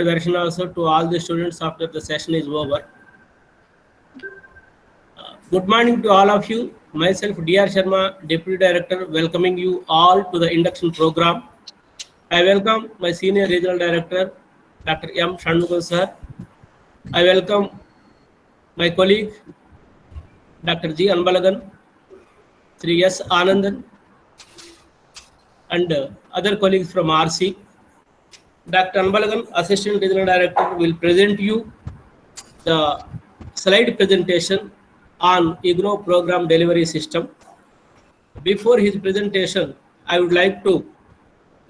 version also to all the students after the session is over. Good morning to all of you. Myself, D.R. Sharma, Deputy Director, welcoming you all to the induction program. I welcome my Senior Regional Director, Dr. M. Shanmugam sir. I welcome my colleague, Dr. G. Anbalagan, Sri S. Anandan, and other colleagues from RC. Dr. Anbalagan, Assistant Regional Director, will present you the slide presentation on IGNOU program delivery system. Before his presentation, I would like to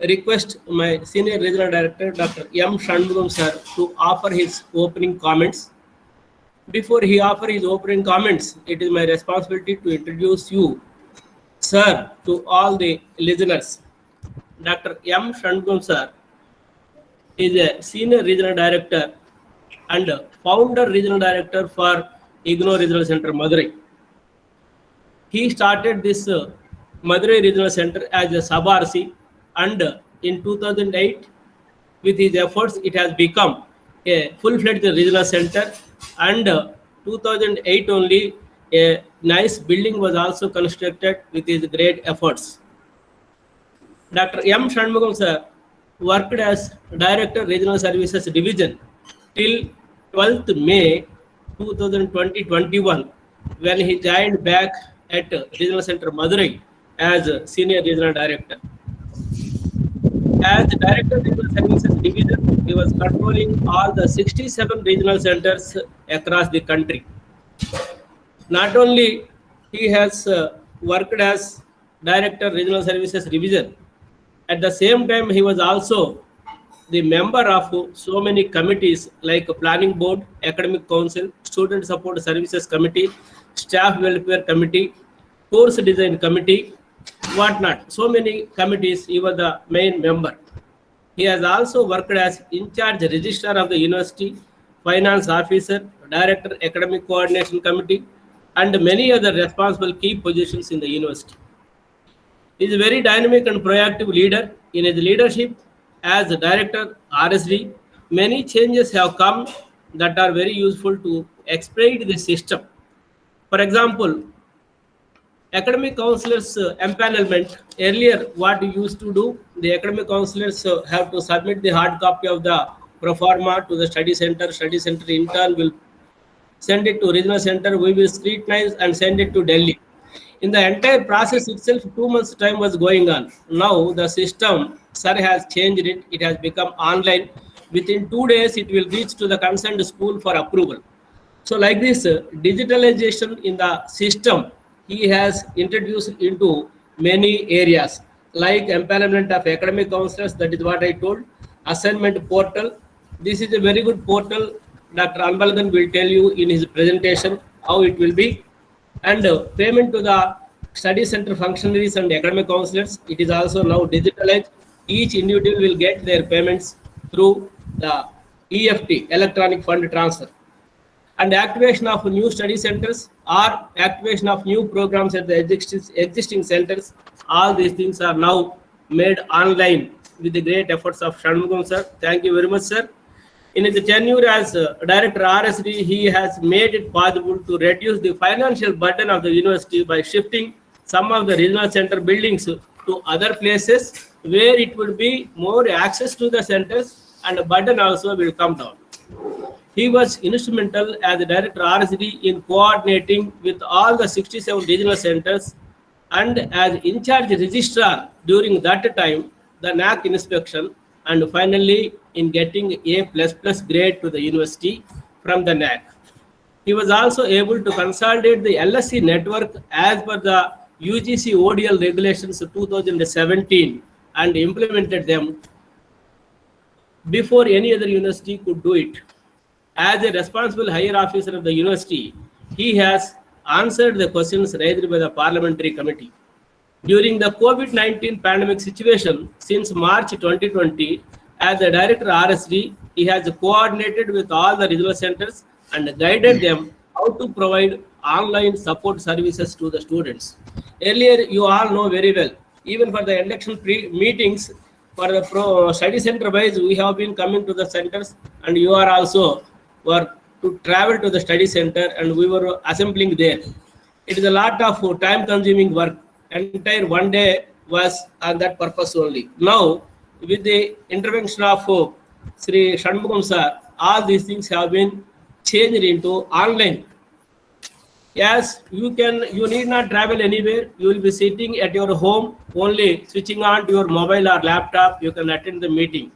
request my Senior Regional Director, Dr. M. Shanmugam sir, to offer his opening comments. Before he offers his opening comments, it is my responsibility to introduce you, sir, to all the listeners. Dr. M. Shanmugam sir is a Senior Regional Director and Founder Regional Director for IGNOU Regional Center, Madurai. He started this Madurai Regional Center as a sub-RC, and in 2008, with his efforts, it has become a full-fledged regional center, and 2008 only, a nice building was also constructed with his great efforts. Dr. M. Shanmugam sir worked as Director Regional Services Division till 12th May 2020-21 when he joined back at Regional Center Madurai as Senior Regional Director. As Director Regional Services Division, he was controlling all the 67 regional centers across the country. Not only he has worked as Director Regional Services Division, at the same time he was also the member of so many committees like Planning Board, Academic Council, Student Support Services Committee, Staff Welfare Committee, Course Design Committee, whatnot. So many committees, he was the main member. He has also worked as in-charge registrar of the university, finance officer, director, academic coordination committee, and many other responsible key positions in the university. He is a very dynamic and proactive leader. In his leadership as the director RSD, many changes have come that are very useful to expedite the system. For example, academic counselors empanelment. Earlier, what we used to do, the academic counselors have to submit the hard copy of the pro forma to the study center. Study center in turn will send it to regional center. We will scrutinize and send it to Delhi. In the entire process itself, 2 months time was going on. Now the system, sir, has changed it. It has become online. Within 2 days, it will reach to the concerned school for approval. So like this, digitalization in the system, he has introduced into many areas like empowerment of academic counselors. That is what I told. Assignment portal. This is a very good portal. Dr. Anbalagan will tell you in his presentation how it will be. And payment to the study center functionaries and academic counselors. It is also now digitalized. Each individual will get their payments through the EFT, electronic fund transfer. And activation of new study centers or activation of new programs at the existing centers. All these things are now made online with the great efforts of Shanmugam sir. Thank you very much, sir. In his tenure as Director RSD, he has made it possible to reduce the financial burden of the university by shifting some of the regional center buildings to other places where it would be more access to the centers and the burden also will come down. He was instrumental as the Director RSD in coordinating with all the 67 regional centers and as in-charge registrar during that time, the NAC inspection, and finally in getting A++ grade to the university from the NAC. He was also able to consolidate the LSC network as per the UGC ODL regulations of 2017 and implemented them before any other university could do it. As a responsible higher officer of the university, he has answered the questions raised by the parliamentary committee. During the COVID-19 pandemic situation, since March 2020, as the Director RSD, he has coordinated with all the regional centers and guided them how to provide online support services to the students. Earlier, you all know very well, even for the induction meetings, for the study center wise, we have been coming to the centers, and you are also were to travel to the study center, and we were assembling there. It is a lot of time consuming work. Entire one day was on that purpose only. Now, with the intervention of Sri Shanmugam sir, all these things have been changed into online. Yes, you need not travel anywhere. You will be sitting at your home, only switching on to your mobile or laptop. You can attend the meeting.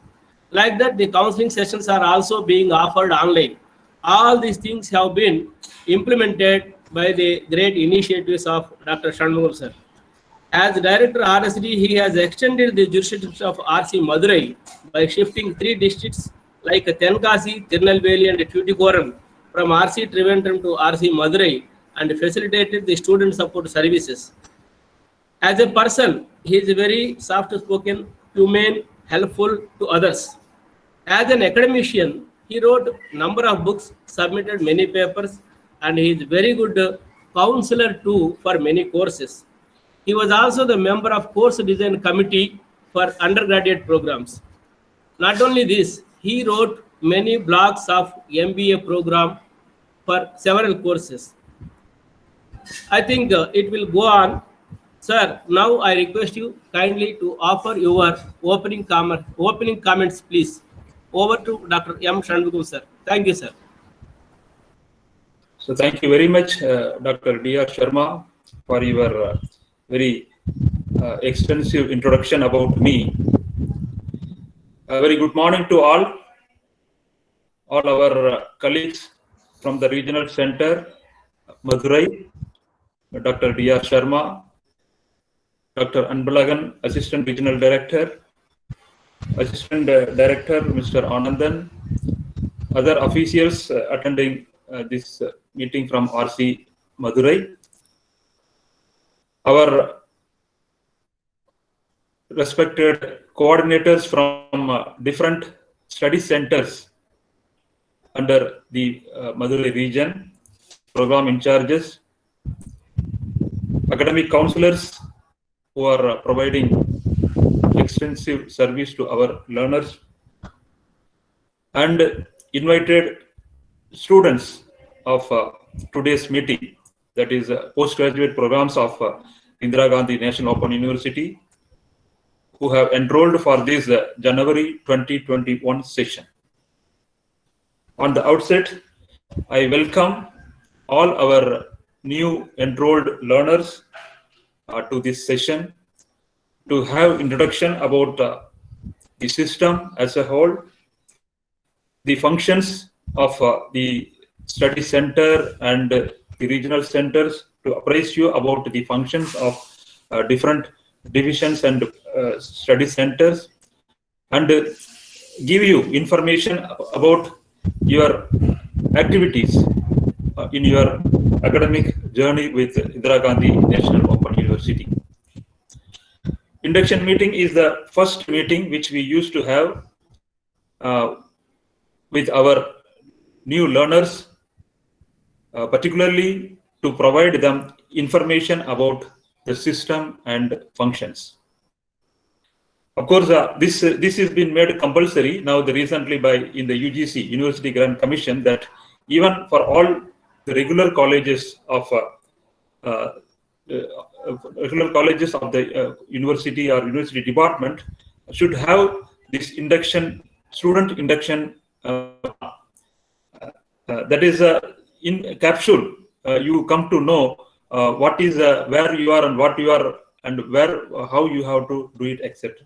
Like that, the counseling sessions are also being offered online. All these things have been implemented by the great initiatives of Dr. Shanmugam sir. As Director RSD, he has extended the jurisdiction of RC Madurai by shifting 3 districts like Tenkasi, Tirunelveli, and Tuticorin from RC Trivandrum to RC Madurai and facilitated the student support services. As a person, he is very soft-spoken, humane, helpful to others. As an academician, he wrote number of books, submitted many papers, and he is very good counselor too for many courses. He was also the member of course design committee for undergraduate programs. Not only this, he wrote many blogs of MBA program for several courses. I think it will go on. Sir, now I request you kindly to offer your opening comments, please. Over to Dr. M. Shanmugam, sir. Thank you, sir. So thank you very much, Dr. D.R. Sharma, for your very extensive introduction about me. A very good morning to all our colleagues from the regional center, Madurai, Dr. D.R. Sharma, Dr. Anbalagan, Assistant Regional Director, Assistant Director, Mr. Anandan, other officials attending this meeting from RC Madurai, our respected coordinators from different study centers under the Madurai region, program in charges, academic counselors who are providing extensive service to our learners, and invited students of today's meeting, that is postgraduate programs of Indira Gandhi National Open University, who have enrolled for this January 2021 session. On the outset, I welcome all our new enrolled learners to this session to have introduction about the system as a whole, the functions of the study center and the regional centers, to apprise you about the functions of different divisions and study centers, and give you information about your activities in your academic journey with Indira Gandhi National Open University. Induction meeting is the first meeting which we used to have with our new learners, particularly to provide them information about the system and functions. Of course, this has been made compulsory now recently in the UGC, University Grant Commission, that even for all the regular colleges of the university or university department should have this student induction. That is in capsule. You come to know what is where you are and what you are and how you have to do it, etc.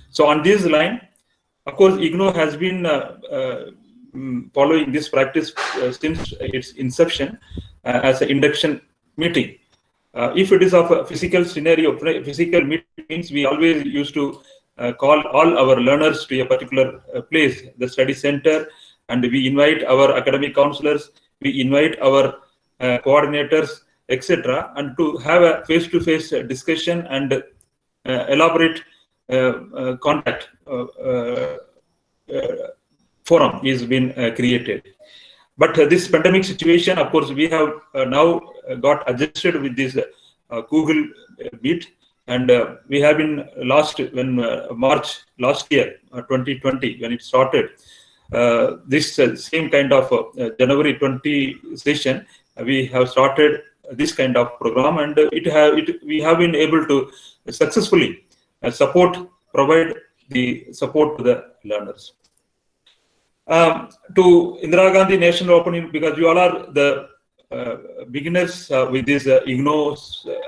So on this line, of course, IGNOU has been following this practice since its inception as an induction meeting. If it is of a physical scenario, physical meetings, we always used to call all our learners to a particular place, the study center, and we invite our academic counselors, we invite our coordinators, etc., and to have a face-to-face discussion and elaborate contact forum is been created. But this pandemic situation, of course, we have now got adjusted with this Google Meet. And we have been March last year, 2020, when it started, this same kind of January 20 session, we have started this kind of program, and we have been able to successfully provide the support to the learners. To Indira Gandhi National Open, because you all are the beginners with these IGNOU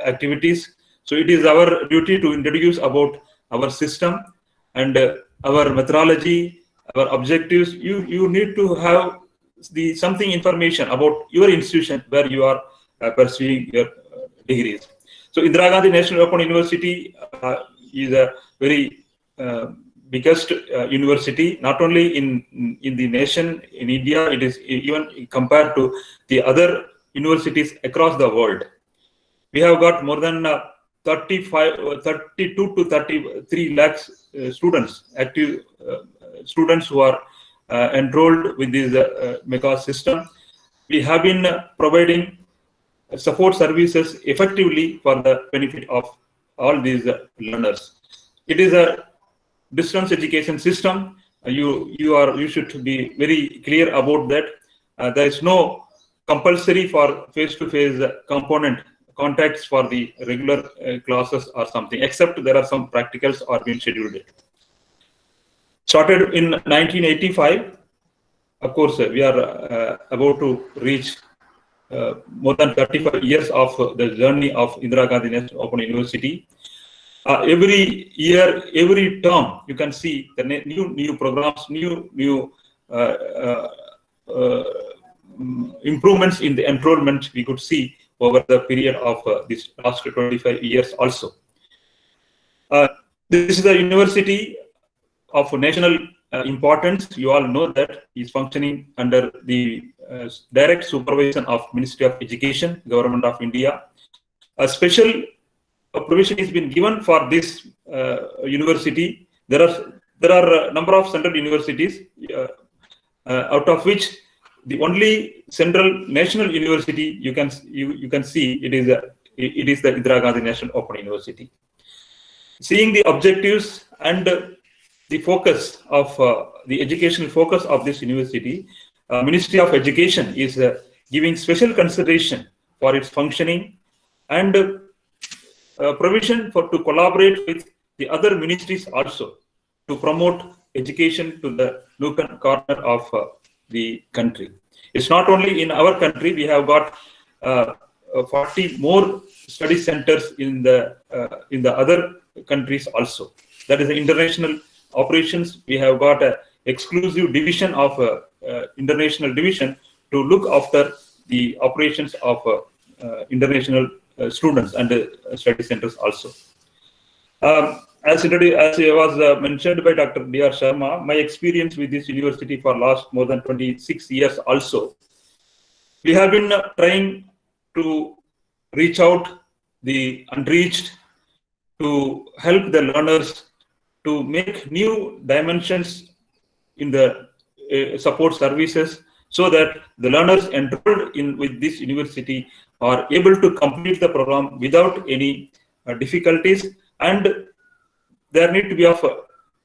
activities, so it is our duty to introduce about our system and our methodology, our objectives. You need to have something information about your institution where you are pursuing your degrees. So Indira Gandhi National Open University is a very biggest university, not only in the nation, in India. It is even compared to the other universities across the world. We have got more than 32 to 33 lakhs students, active students who are enrolled with this MECA system. We have been providing support services effectively for the benefit of all these learners. It is a distance education system. You should be very clear about that. There is no compulsory for face-to-face component contacts for the regular classes or something, except there are some practicals are being scheduled. Started in 1985. Of course, we are about to reach more than 35 years of the journey of Indira Gandhi National Open University. Every year, every term, you can see the new programs, new improvements in the enrollment we could see over the period of this last 25 years also. This is a university of national importance. You all know that is functioning under the direct supervision of Ministry of Education, Government of India. A special provision has been given for this university. There are a number of central universities, out of which the only central national university you can see it is the Indira Gandhi National Open University. Seeing the objectives and the focus of the educational focus of this university, Ministry of Education is giving special consideration for its functioning and provision to collaborate with the other ministries also to promote education to the nook and corner of the country. It's not only in our country. We have got 40 more study centers in the other countries also. That is the international operations. We have got an exclusive division of international division to look after the operations of international students and study centers also. As it was mentioned by Dr. D.R. Sharma, my experience with this university for last more than 26 years also. We have been trying to reach out the unreached, to help the learners to make new dimensions in the support services, so that the learners enrolled with this university are able to complete the program without any difficulties, and there need to be of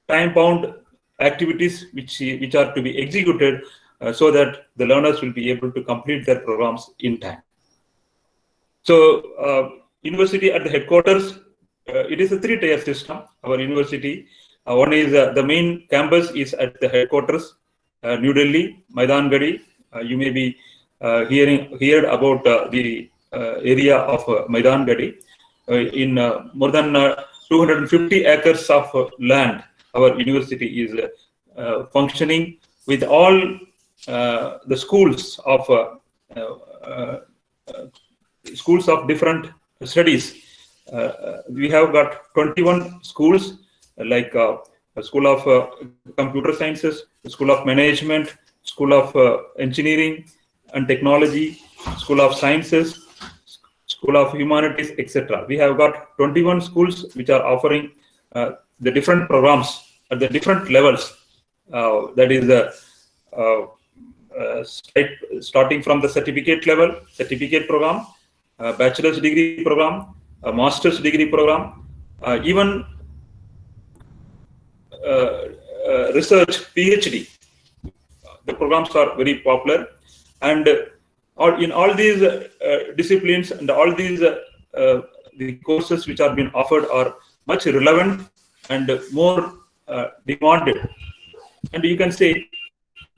time-bound activities which are to be executed so that the learners will be able to complete their programs in time. So, university at the headquarters, it is a three-tier system. Our university, one is the main campus is at the headquarters, New Delhi, Maidan Gadi. You may be heard about the area of Maidan Gadi. In more than 250 acres of land, our university is functioning with all the schools of different studies. We have got 21 schools, like a School of Computer Sciences, School of Management, School of Engineering and Technology, School of Sciences, School of Humanities, etc. We have got 21 schools which are offering the different programs at the different levels. That is starting from the certificate level, certificate program, bachelor's degree program, a master's degree program, even research, PhD. The programs are very popular, and in all these disciplines and all these the courses which are being offered are much relevant and more demanded. And you can say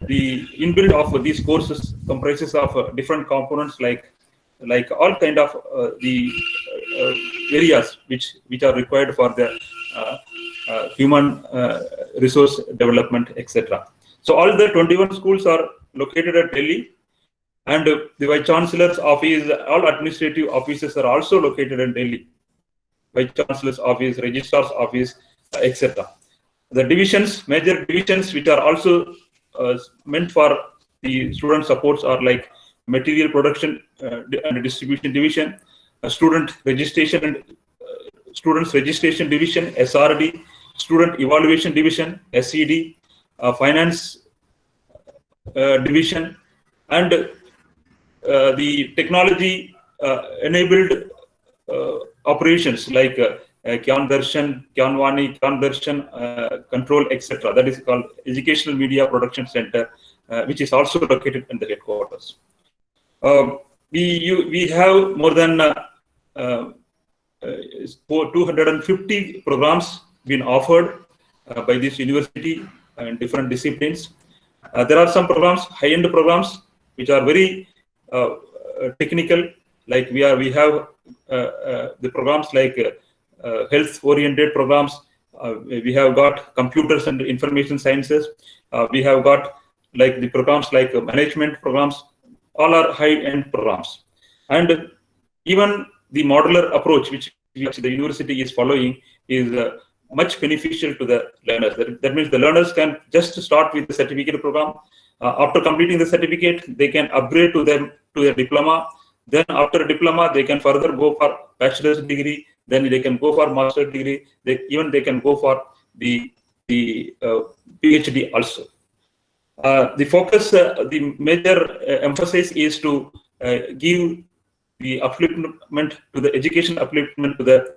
the inbuilt of these courses comprises of different components like all kind of the areas which are required for the human resource development, etc. So all the 21 schools are located at Delhi, and the Vice Chancellor's office, all administrative offices are also located in Delhi. Vice Chancellor's office, Registrar's office, etc. The divisions, major divisions which are also meant for the student supports are like material production and distribution division, student registration and students registration division, SRD, student evaluation division, SED, finance division, and the technology enabled operations like Kyan Darshan, Kyanvani, Kyan Darshan, control, etc. That is called Educational Media Production Center, which is also located in the headquarters. We have more than 250 programs being offered by this university in different disciplines. There are some programs, high-end programs, which are very technical. Like we have the programs like health-oriented programs. We have got computers and information sciences. We have got like the programs like management programs. All are high-end programs, and even the modular approach which the university is following is much beneficial to the learners. That means the learners can just start with the certificate program. After completing the certificate, they can upgrade to their diploma. Then after a diploma, they can further go for bachelor's degree. Then they can go for master's degree. They can go for the PhD also. The focus, the major emphasis is to give the upliftment to the education upliftment to the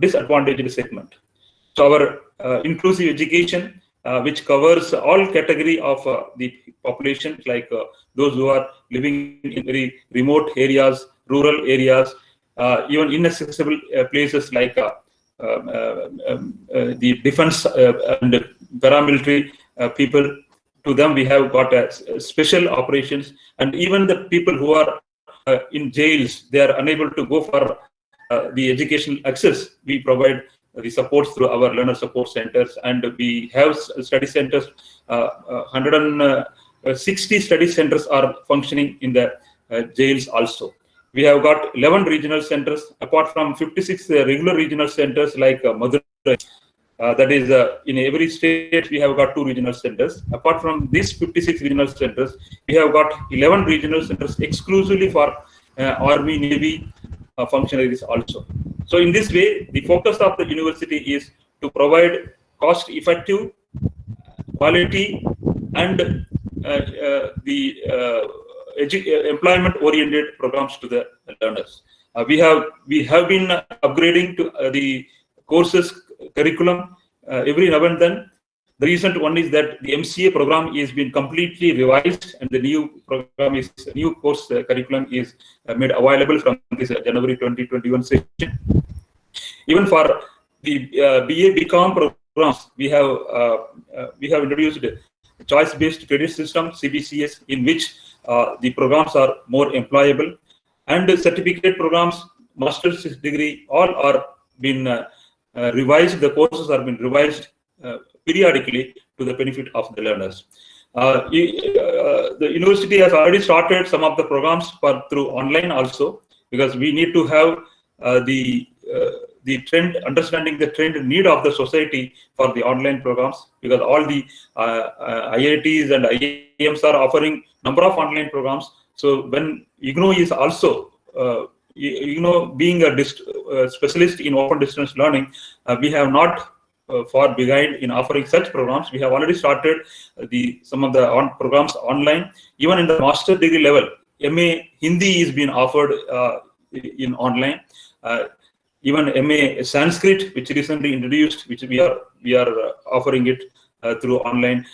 disadvantaged segment. So our inclusive education, which covers all category of the population, like those who are living in very remote areas, rural areas, even inaccessible places like the defense and paramilitary people. To them, we have got special operations, and even the people who are in jails, they are unable to go for the educational access. We provide the supports through our learner support centers, and we have study centers. 160 study centers are functioning in the jails also. We have got 11 regional centers, apart from 56 regular regional centers like Madurai. That is, in every state, we have got 2 regional centers. Apart from these 56 regional centers, we have got 11 regional centers exclusively for Army, Navy functionaries also. So in this way, the focus of the university is to provide cost-effective, quality, and employment-oriented programs to the learners. We have been upgrading to the courses curriculum every now and then. The recent one is that the MCA program is being completely revised, and the new course curriculum is made available from this January 2021 session. Even for the BA BCom programs, we have introduced a choice-based credit system, CBCS, in which the programs are more employable, and the certificate programs, master's degree, all are been revised. The courses are being revised periodically to the benefit of the learners. The university has already started some of the programs through online also, because we need to have the trend, understanding the trend and need of the society for the online programs, because all the IITs and IIMs are offering number of online programs. So when IGNOU is also being a specialist in open distance learning, we have not far behind in offering such programs. We have already started some of the programs online. Even in the master degree level, MA Hindi is being offered in online. even MA Sanskrit, which recently introduced, which we are offering it through online.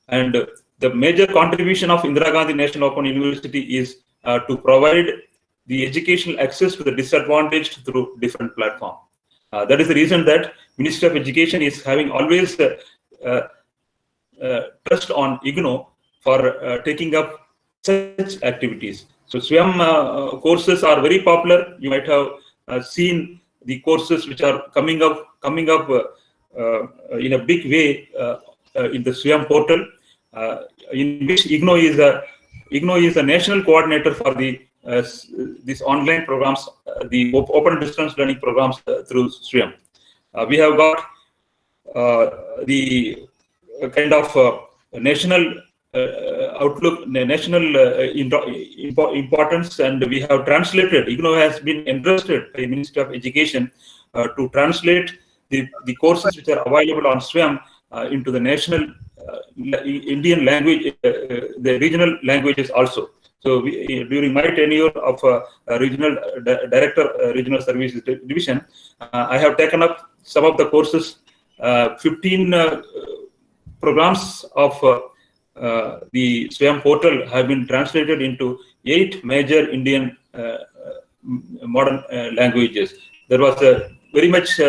And the major contribution of Indira Gandhi National Open University is to provide the educational access to the disadvantaged through different platforms. That is the reason that Ministry of Education is having always trust on IGNOU for taking up such activities. So SWAYAM courses are very popular. You might have seen the courses which are coming up in a big way in the SWAYAM portal, in which IGNOU is a national coordinator for the these online programs, the open distance learning programs through SWAYAM. We have got the kind of national outlook, national importance, and we have translated. IGNOU has been entrusted by the Ministry of Education to translate the courses which are available on SWAYAM into the national Indian language, the regional languages also. So during my tenure of regional director, regional services division, I have taken up some of the courses. 15 programs of the SWAYAM portal have been translated into 8 major Indian modern languages. There was a very much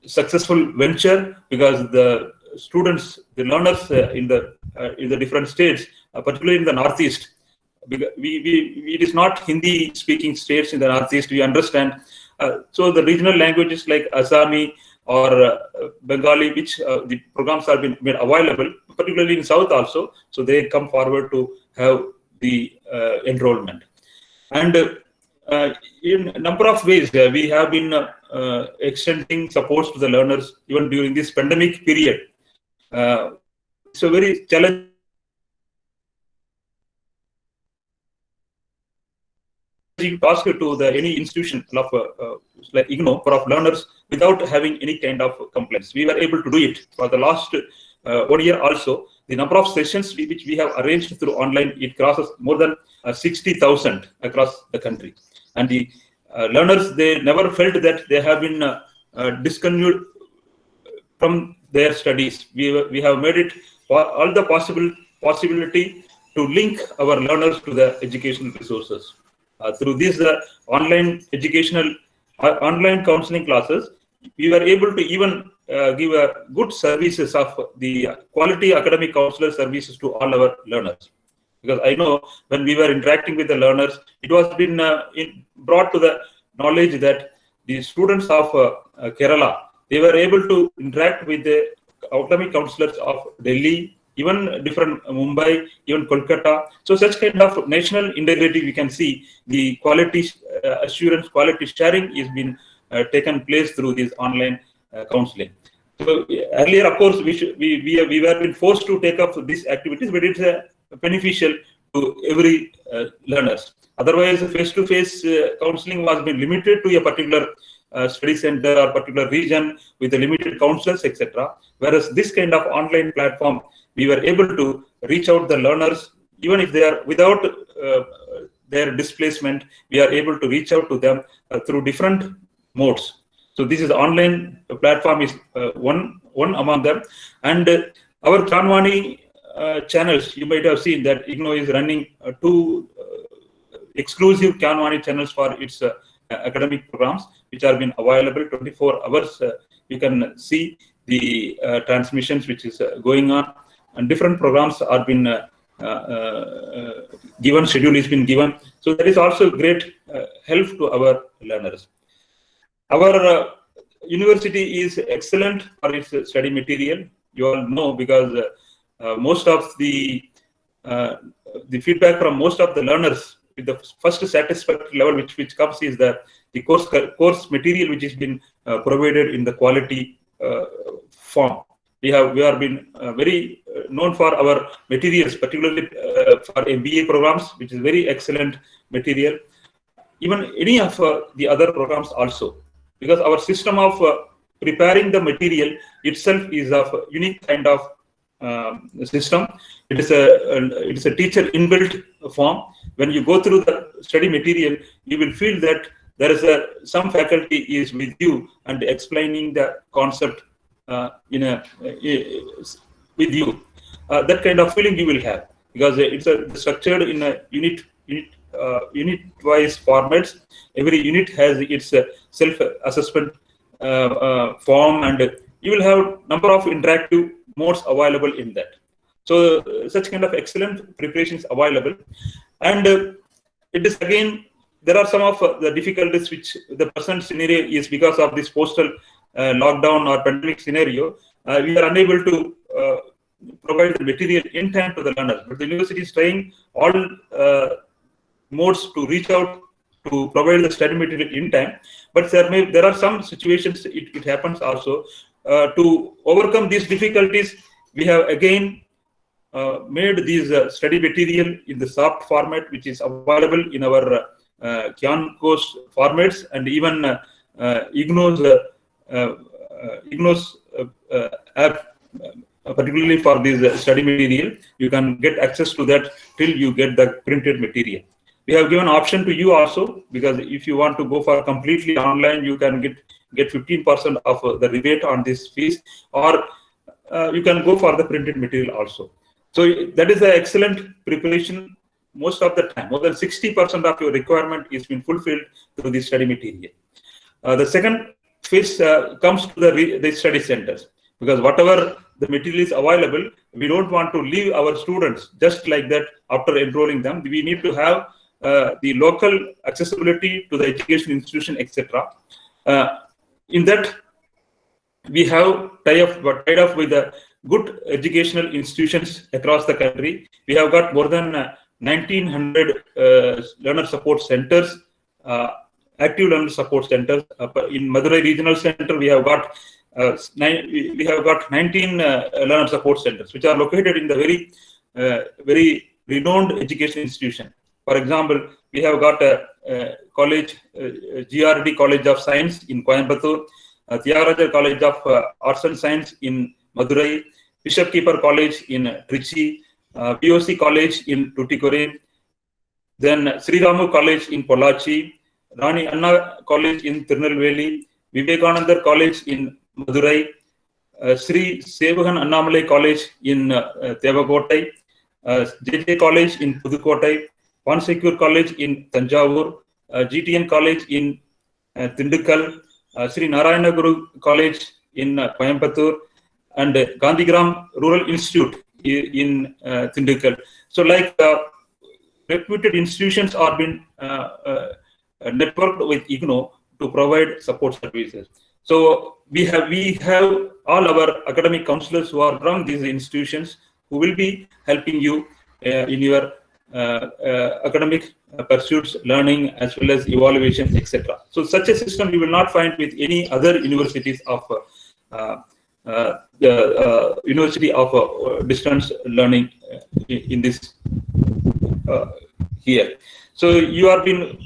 successful venture because the students, the learners in the different states, particularly in the Northeast, it is not Hindi speaking states in the Northeast, we understand. So the regional languages like Assami or Bengali, which the programs have been made available, particularly in South also, so they come forward to have the enrollment. And in a number of ways, we have been extending supports to the learners even during this pandemic period. It's a very challenging task to any institution of like IGNOU for learners without having any kind of complaints. We were able to do it for the last 1 year also. The number of sessions which we have arranged through online, it crosses more than 60,000 across the country. And the learners, they never felt that they have been discontinued from their studies. We have made it all the possibility to link our learners to the educational resources. Through these online counseling classes, we were able to even give good services of the quality academic counselor services to all our learners. Because I know when we were interacting with the learners, it was been brought to the knowledge that the students of Kerala, they were able to interact with the academic counselors of Delhi, even different Mumbai, even Kolkata. So such kind of national integrity, we can see the quality assurance, quality sharing is been taken place through this online counseling. So earlier, of course, we were been forced to take up these activities, but it's beneficial to every learners. Otherwise, face-to-face counseling was been limited to a particular study center or particular region with the limited counselors, etc. Whereas this kind of online platform, we were able to reach out the learners, even if they are without their displacement, we are able to reach out to them through different modes. So this is online platform is one among them. And our Gyanvani channels, you might have seen that IGNOU is running 2 exclusive Gyanvani channels for its academic programs, which have been available 24 hours. You can see the transmissions which is going on, and different programs are been given, schedule has been given. So that is also great help to our learners. Our university is excellent for its study material. You all know, because most of the feedback from most of the learners with the first satisfactory level which comes is that the course material which has been provided in the quality form. We have been very known for our materials, particularly for MBA programs, which is very excellent material. Even any of the other programs also, because our system of preparing the material itself is of a unique kind of system. It is a teacher inbuilt form. When you go through the study material, you will feel that there is some faculty is with you and explaining the concept with you. That kind of feeling you will have, because it's structured in a unit-wise formats. Every unit has its self-assessment form, and you will have number of interactive modes available in that. So such kind of excellent preparations available, and it is again, there are some of the difficulties which the present scenario is because of this postal lockdown or pandemic scenario. We are unable to provide the material in time to the learners, but the university is trying all modes to reach out to provide the study material in time. But there are some situations it happens also. To overcome these difficulties, we have again made these study material in the soft format, which is available in our Kyan course formats, and even IGNOU's app, particularly for this study material. You can get access to that till you get the printed material. We have given option to you also, because if you want to go for completely online, you can get 15% of the rebate on this fees, or you can go for the printed material also. So that is an excellent preparation. Most of the time, more than 60% of your requirement is been fulfilled through the study material. The second phase comes to the study centers, because whatever the material is available, we don't want to leave our students just like that after enrolling them. We need to have the local accessibility to the education institution, etc. In that, we have tied up with the good educational institutions across the country. We have got more than 1,900 learner support centers, active learner support centers. In Madurai Regional Center, we have got 19 learner support centers, which are located in the very renowned education institution. For example, we have got a college, GRD College of Science in Coimbatore, Tyagarajar College of Arts and Science in Madurai, Bishop Keeper College in Trichy, POC College in Tuticorin, then Sri Ramu College in Pollachi, Rani Anna College in Tirunelveli, Vivekananda College in Madurai, Sri Sevagan Annamalai College in Devakottai, JJ College in Pudukottai, Pansecure College in Tanjavur, GTN College in Tindikkal, Sri Narayana Guru College in Coimbatore, and Gandhigram Rural Institute in Tindikkal. So, like reputed institutions are being networked with IGNOU to provide support services. So we have all our academic counselors who are from these institutions who will be helping you in your academic pursuits, learning, as well as evaluations, etc. So such a system you will not find with any other universities of the University of Distance Learning in this here. So you have been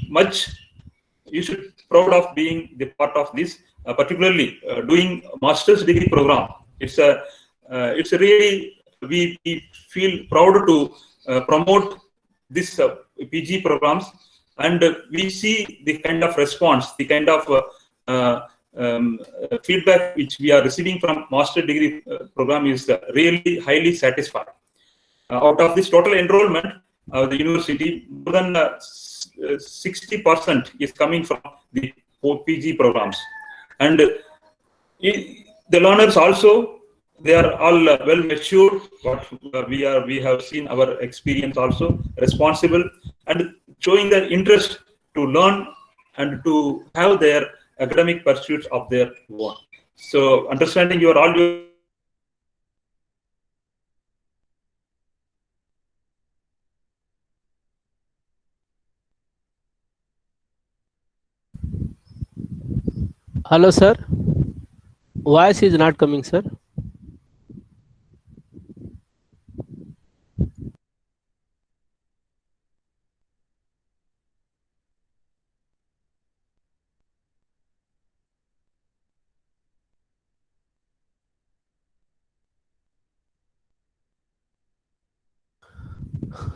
you should proud of being the part of this, particularly doing master's degree program. It's a really, we feel proud to promote this PG programs, and we see the kind of response, the kind of feedback which we are receiving from master degree program is really highly satisfying. Out of this total enrollment of the university, more than 60% is coming from the PG programs, and the learners also, they are all well matured. What we have seen our experience also, responsible and showing their interest to learn and to have their academic pursuits of their own. So understanding your all your Hello, sir. Voice is not coming, sir.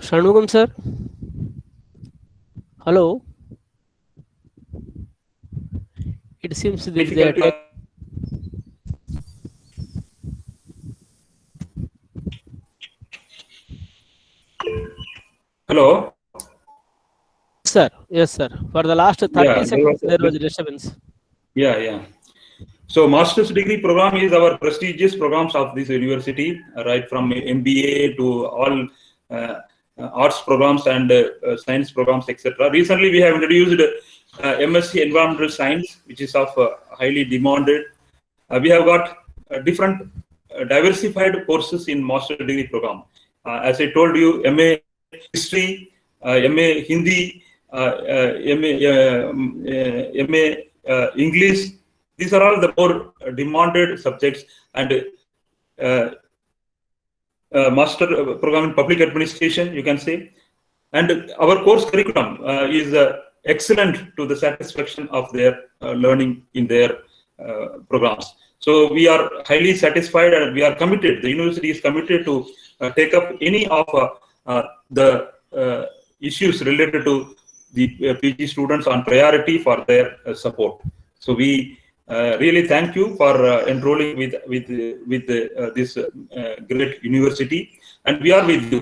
Shanmugam, sir. Hello. it seems that they are difficulty. Hello. sir. Yes, sir. For the last 30 Yeah, seconds, there was a disturbance. Yeah. So master's degree program is our prestigious programs of this university, right from MBA to all arts programs and science programs, etc. Recently, we have introduced MSc Environmental Science, which is of highly demanded. We have got different diversified courses in master degree program. As I told you, MA History, MA Hindi, MA English. These are all the more demanded subjects, and master program in public administration, you can say. And our course curriculum is excellent to the satisfaction of their learning in their programs. So we are highly satisfied, and we are committed. The university is committed to take up any of the issues related to the PG students on priority for their support. So we really thank you for enrolling with this great university, and we are with you.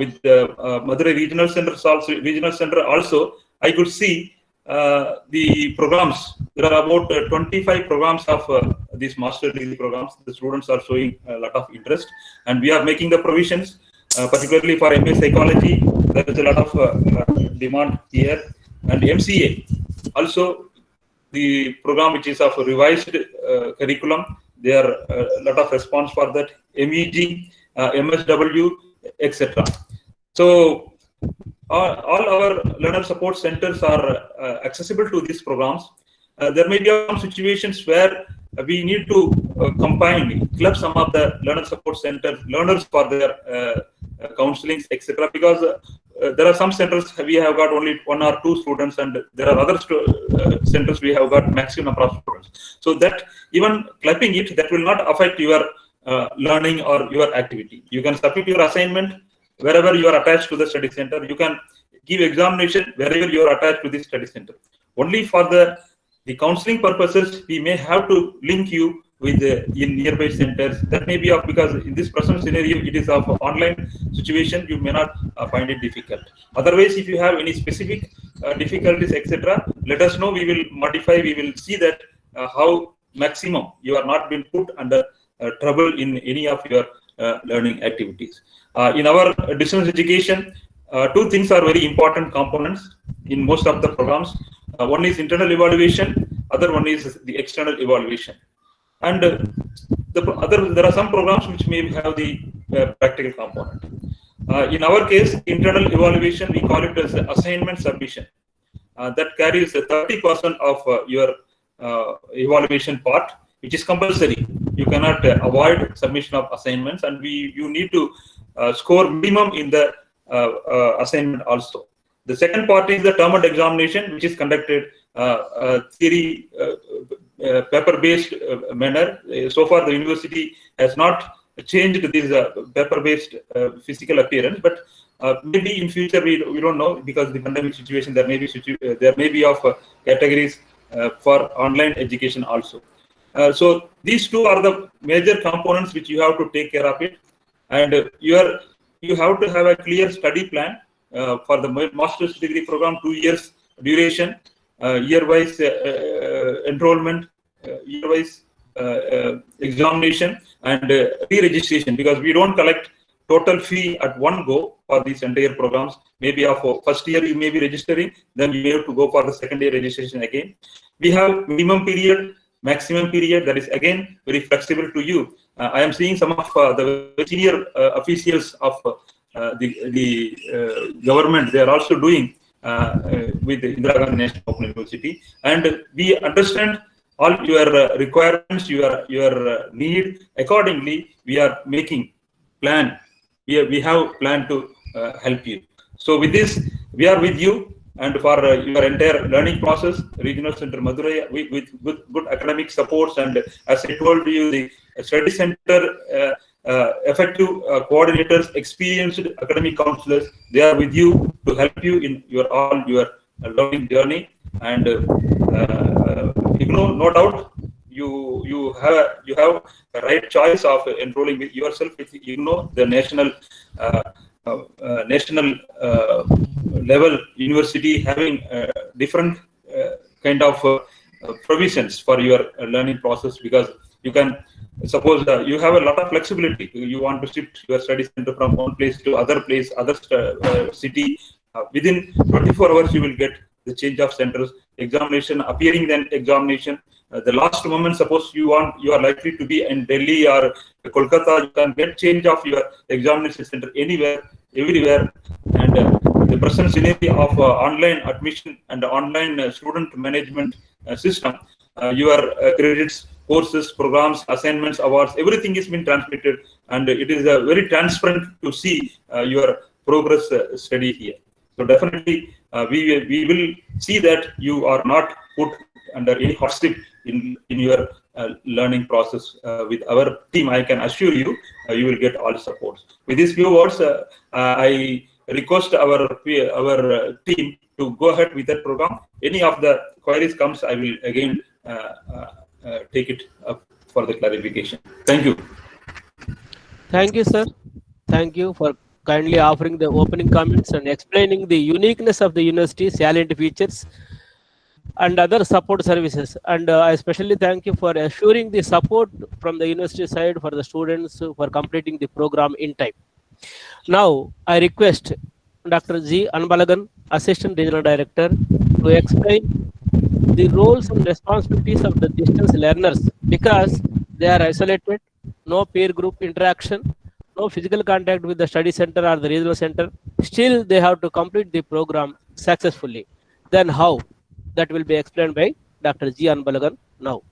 With Madurai Regional Center also, I could see the programs. There are about 25 programs of these master degree programs. The students are showing a lot of interest, and we are making the provisions, particularly for MA Psychology. There is a lot of demand here, and MCA also. The program which is of a revised curriculum, there are a lot of response for that. MEG, MSW, etc. So all our learner support centers are accessible to these programs. There may be some situations where we need to club some of the learner support centers, learners for their counselings, etc. Because there are some centers we have got only 1 or 2 students, and there are other centers we have got maximum number of students. So that even clubbing it, that will not affect your learning or your activity. You can submit your assignment wherever you are attached to the study center. You can give examination wherever you are attached to the study center. Only for the counseling purposes, we may have to link you with in nearby centers. That may be of, because in this present scenario it is of online situation, you may not find it difficult. Otherwise, if you have any specific difficulties, etc., let us know. We will modify. We will see that how maximum you are not been put under trouble in any of your learning activities. In our distance education, 2 things are very important components in most of the programs. One is internal evaluation, other one is the external evaluation. And there are some programs which may have the practical component. In our case, internal evaluation, we call it as assignment submission. That carries 30% of your evaluation part, which is compulsory. You cannot avoid submission of assignments, and you need to score minimum in the assignment also. The second part is the termed examination, which is conducted theory paper-based manner. So far, the university has not changed this paper-based physical appearance, but maybe in future we don't know, because the pandemic situation, there may be of categories for online education also. So these 2 are the major components which you have to take care of it, and you have to have a clear study plan for the master's degree program. 2 years duration, year-wise enrollment, year-wise examination, and re-registration, because we don't collect total fee at one go for these entire programs. Maybe of first year you may be registering, then you have to go for the second year registration again. We have minimum period, maximum period, that is again very flexible to you. I am seeing some of the senior officials of the government, they are also doing with the Indira Gandhi National Open University, and we understand all your requirements, your need. Accordingly, we are making plan. We have plan to help you. So with this, we are with you, and for your entire learning process, Regional Center Madurai, with good academic supports, and as I told you, the study center effective coordinators, experienced academic counselors, they are with you to help you in your learning journey. And if IGNOU, no doubt, you have a right choice of enrolling with yourself with IGNOU, the national level university, having different kind of provisions for your learning process, because you can suppose you have a lot of flexibility. You want to shift your study center from one place to other place, other city. Within 24 hours, you will get the change of centers, examination appearing, then examination. The last moment, suppose you are likely to be in Delhi or Kolkata, you can get change of your examination center anywhere, everywhere. And the present scenario of online admission and online student management system, your credits, courses, programs, assignments, awards, everything is being transmitted, and it is very transparent to see your progress study here. So definitely, we will see that you are not put under any hardship in your learning process. With our team, I can assure you, you will get all support. With these few words, I request our team to go ahead with that program. Any of the queries comes, I will again take it up for the clarification. Thank you. Thank you, sir. Thank you for kindly offering the opening comments and explaining the uniqueness of the university, salient features, and other support services. And I especially thank you for assuring the support from the university side for the students for completing the program in time. Now, I request Dr. G. Anbalagan, Assistant Regional Director, to explain the roles and responsibilities of the distance learners, because they are isolated, no peer group interaction, no physical contact with the study center or the regional center. Still, they have to complete the program successfully. Then how? That will be explained by Dr. G. Anbalagan now.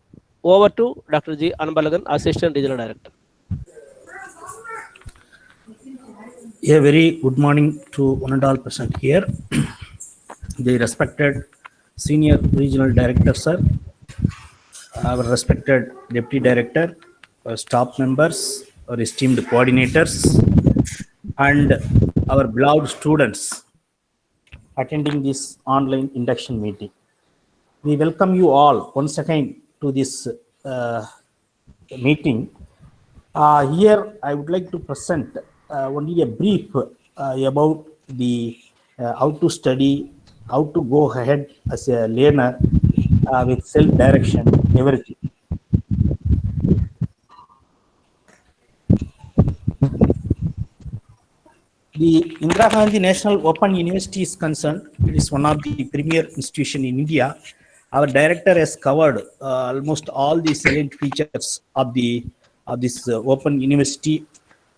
Over to Dr. G. Anbalagan, Assistant Regional Director. A very good morning to one and all present here. The respected Senior Regional Director, sir, our respected Deputy Director, our staff members, our esteemed coordinators, and our beloved students attending this online induction meeting. We welcome you all once again to this meeting. Here, I would like to present only a brief about the how to study, how to go ahead as a learner with self-direction, everything. The Indira Gandhi National Open University is concerned. It is one of the premier institutions in India. Our director has covered almost all the salient features of this Open University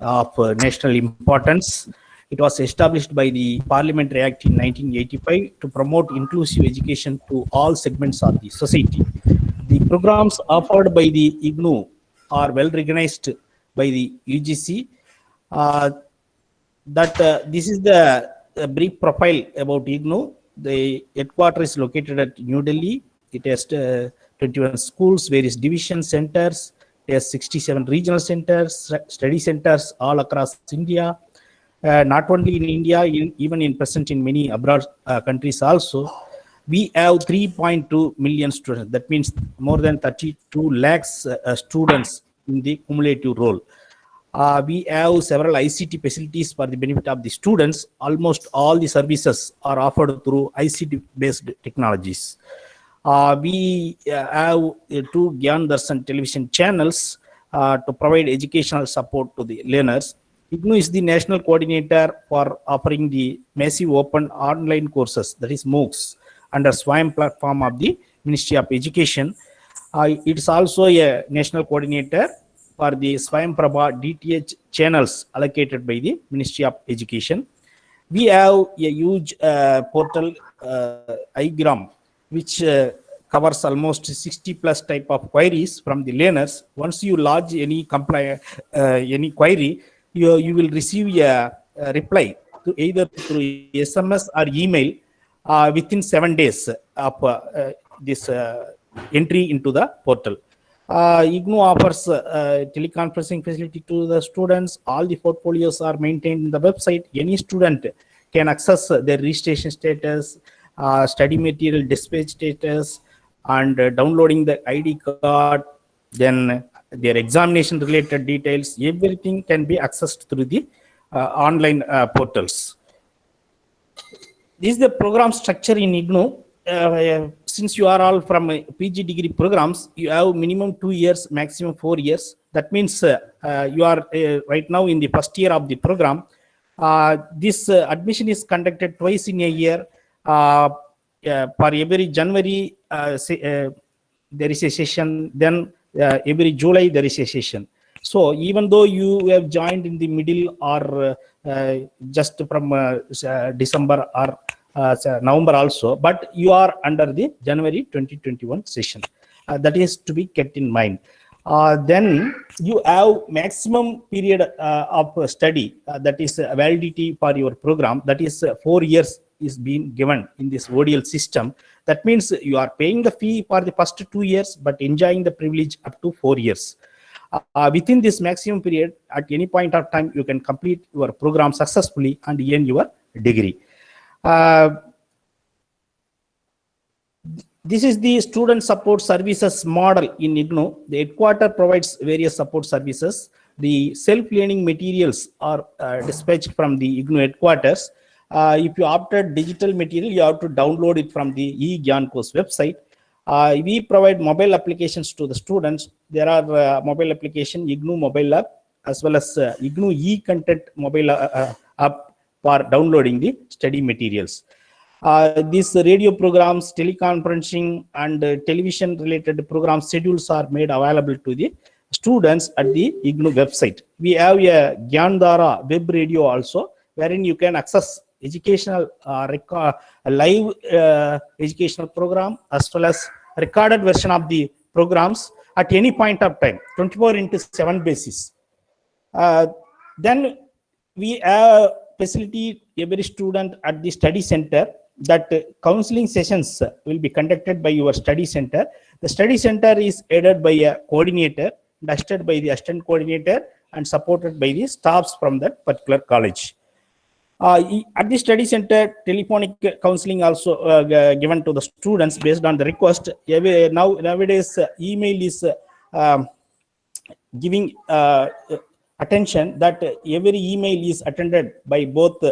of national importance. It was established by the Parliamentary Act in 1985 to promote inclusive education to all segments of the society. The programs offered by the IGNOU are well recognized by the UGC. This is the brief profile about IGNOU. The headquarters is located at New Delhi. It has 21 schools, various division centers. It has 67 regional centers, study centers all across India. Not only in India, even in present in many abroad countries also. We have 3.2 million students. That means more than 32 lakhs students in the cumulative role. We have several ICT facilities for the benefit of the students. Almost all the services are offered through ICT-based technologies. We have 2 Gyan Darshan television channels to provide educational support to the learners. IGNOU is the national coordinator for offering the massive open online courses, that is MOOCs, under SWAYAM platform of the Ministry of Education. It is also a national coordinator for the SWAYAM Prabha DTH channels allocated by the Ministry of Education. We have a huge portal, iGram, which covers almost 60 plus type of queries from the learners. Once you lodge any query, you will receive a reply to either through SMS or email within 7 days of this entry into the portal. IGNOU offers teleconferencing facility to the students. All the portfolios are maintained in the website. Any student can access their registration status, study material dispatch status, and downloading the ID card, then their examination related details, everything can be accessed through the online portals. This is the program structure in IGNOU. Since you are all from PG degree programs, you have minimum 2 years, maximum 4 years. That means you are right now in the first year of the program. This admission is conducted twice in a year. For every January, there is a session. Then every July, there is a session. So even though you have joined in the middle or just from December or November also, but you are under the January 2021 session. That is to be kept in mind. Then you have maximum period of study, that is validity for your program, that is 4 years is being given in this ODL system. That means you are paying the fee for the first 2 years but enjoying the privilege up to 4 years. Within this maximum period, at any point of time, you can complete your program successfully and earn your degree. This is the student support services model in IGNOU. The headquarter provides various support services. The self-learning materials are dispatched from the IGNOU headquarters. If you opted digital material, you have to download it from the eGyan course website. We provide mobile applications to the students. There are mobile application, IGNOU mobile app, as well as IGNOU e-content mobile app for downloading the study materials. These radio programs, teleconferencing, and television related program schedules are made available to the students at the IGNOU website. We have a Gyandhara web radio also, wherein you can access educational live educational program as well as recorded version of the programs at any point of time, 24/7 basis. Then we have facility every student at the study center, that counseling sessions will be conducted by your study center. The study center is aided by a coordinator, assisted by the assistant coordinator, and supported by the staffs from that particular college. At the study center, telephonic counseling also given to the students based on the request. Nowadays, email is giving attention that every email is attended by both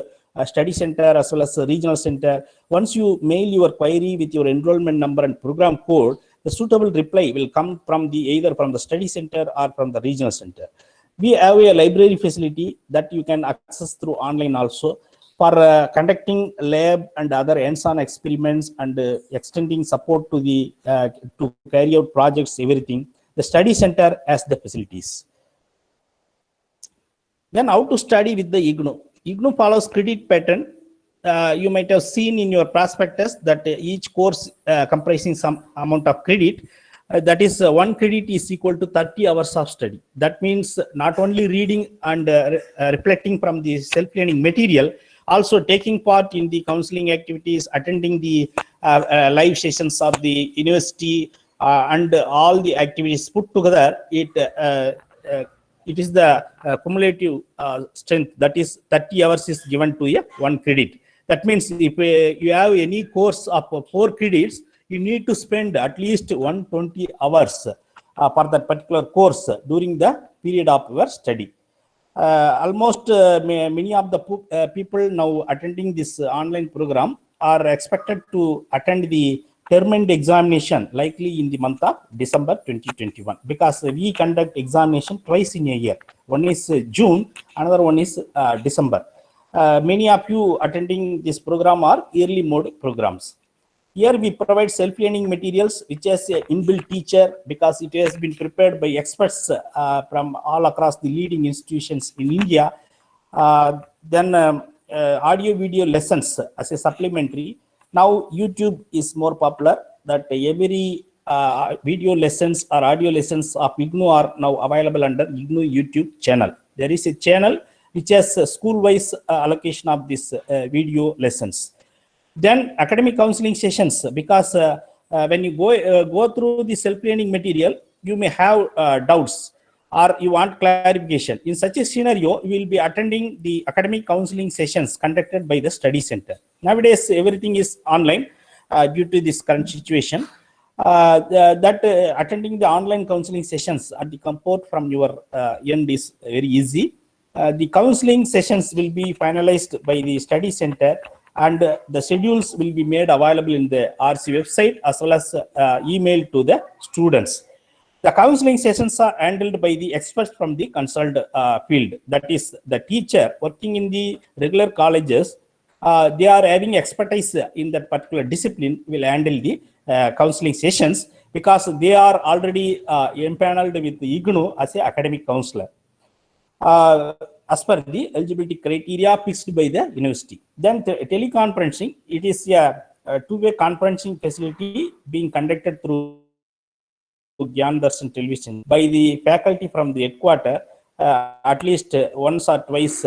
study center as well as regional center. Once you mail your query with your enrollment number and program code, the suitable reply will come from either from the study center or from the regional center. We have a library facility that you can access through online also for conducting lab and other hands-on experiments and extending support to the to carry out projects, everything. The study center has the facilities. Then how to study with the IGNOU? IGNOU follows credit pattern. You might have seen in your prospectus that each course comprising some amount of credit. That is 1 credit is equal to 30 hours of study. That means not only reading and reflecting from the self-learning material, also taking part in the counseling activities, attending the live sessions of the university, and all the activities put together. It is the cumulative strength, that is 30 hours is given to a 1 credit. That means if you have any course of 4 credits, you need to spend at least 120 hours for that particular course during the period of your study. Almost many of the people now attending this online program are expected to attend the term end examination likely in the month of December 2021, because we conduct examination twice in a year. One is June, another one is December. Many of you attending this program are yearly mode programs. Here we provide self-learning materials which has an inbuilt teacher, because it has been prepared by experts from all across the leading institutions in India. Then audio video lessons as a supplementary. Now YouTube is more popular, that every video lessons or audio lessons of IGNOU are now available under IGNOU YouTube channel. There is a channel which has a school-wise allocation of these video lessons. Then academic counseling sessions, because when you go through the self-learning material, you may have doubts or you want clarification. In such a scenario, you will be attending the academic counseling sessions conducted by the study center. Nowadays, everything is online due to this current situation. attending the online counseling sessions at the comfort from your end is very easy. The counseling sessions will be finalized by the study center, and the schedules will be made available in the RC website as well as email to the students. The counseling sessions are handled by the experts from the concerned field. That is, the teacher working in the regular colleges, they are having expertise in that particular discipline, will handle the counseling sessions because they are already empaneled with the IGNOU as an academic counselor. As per the eligibility criteria fixed by the university. Then teleconferencing, it is a two-way conferencing facility being conducted through Gyan Darshan television by the faculty from the headquarters at least once or twice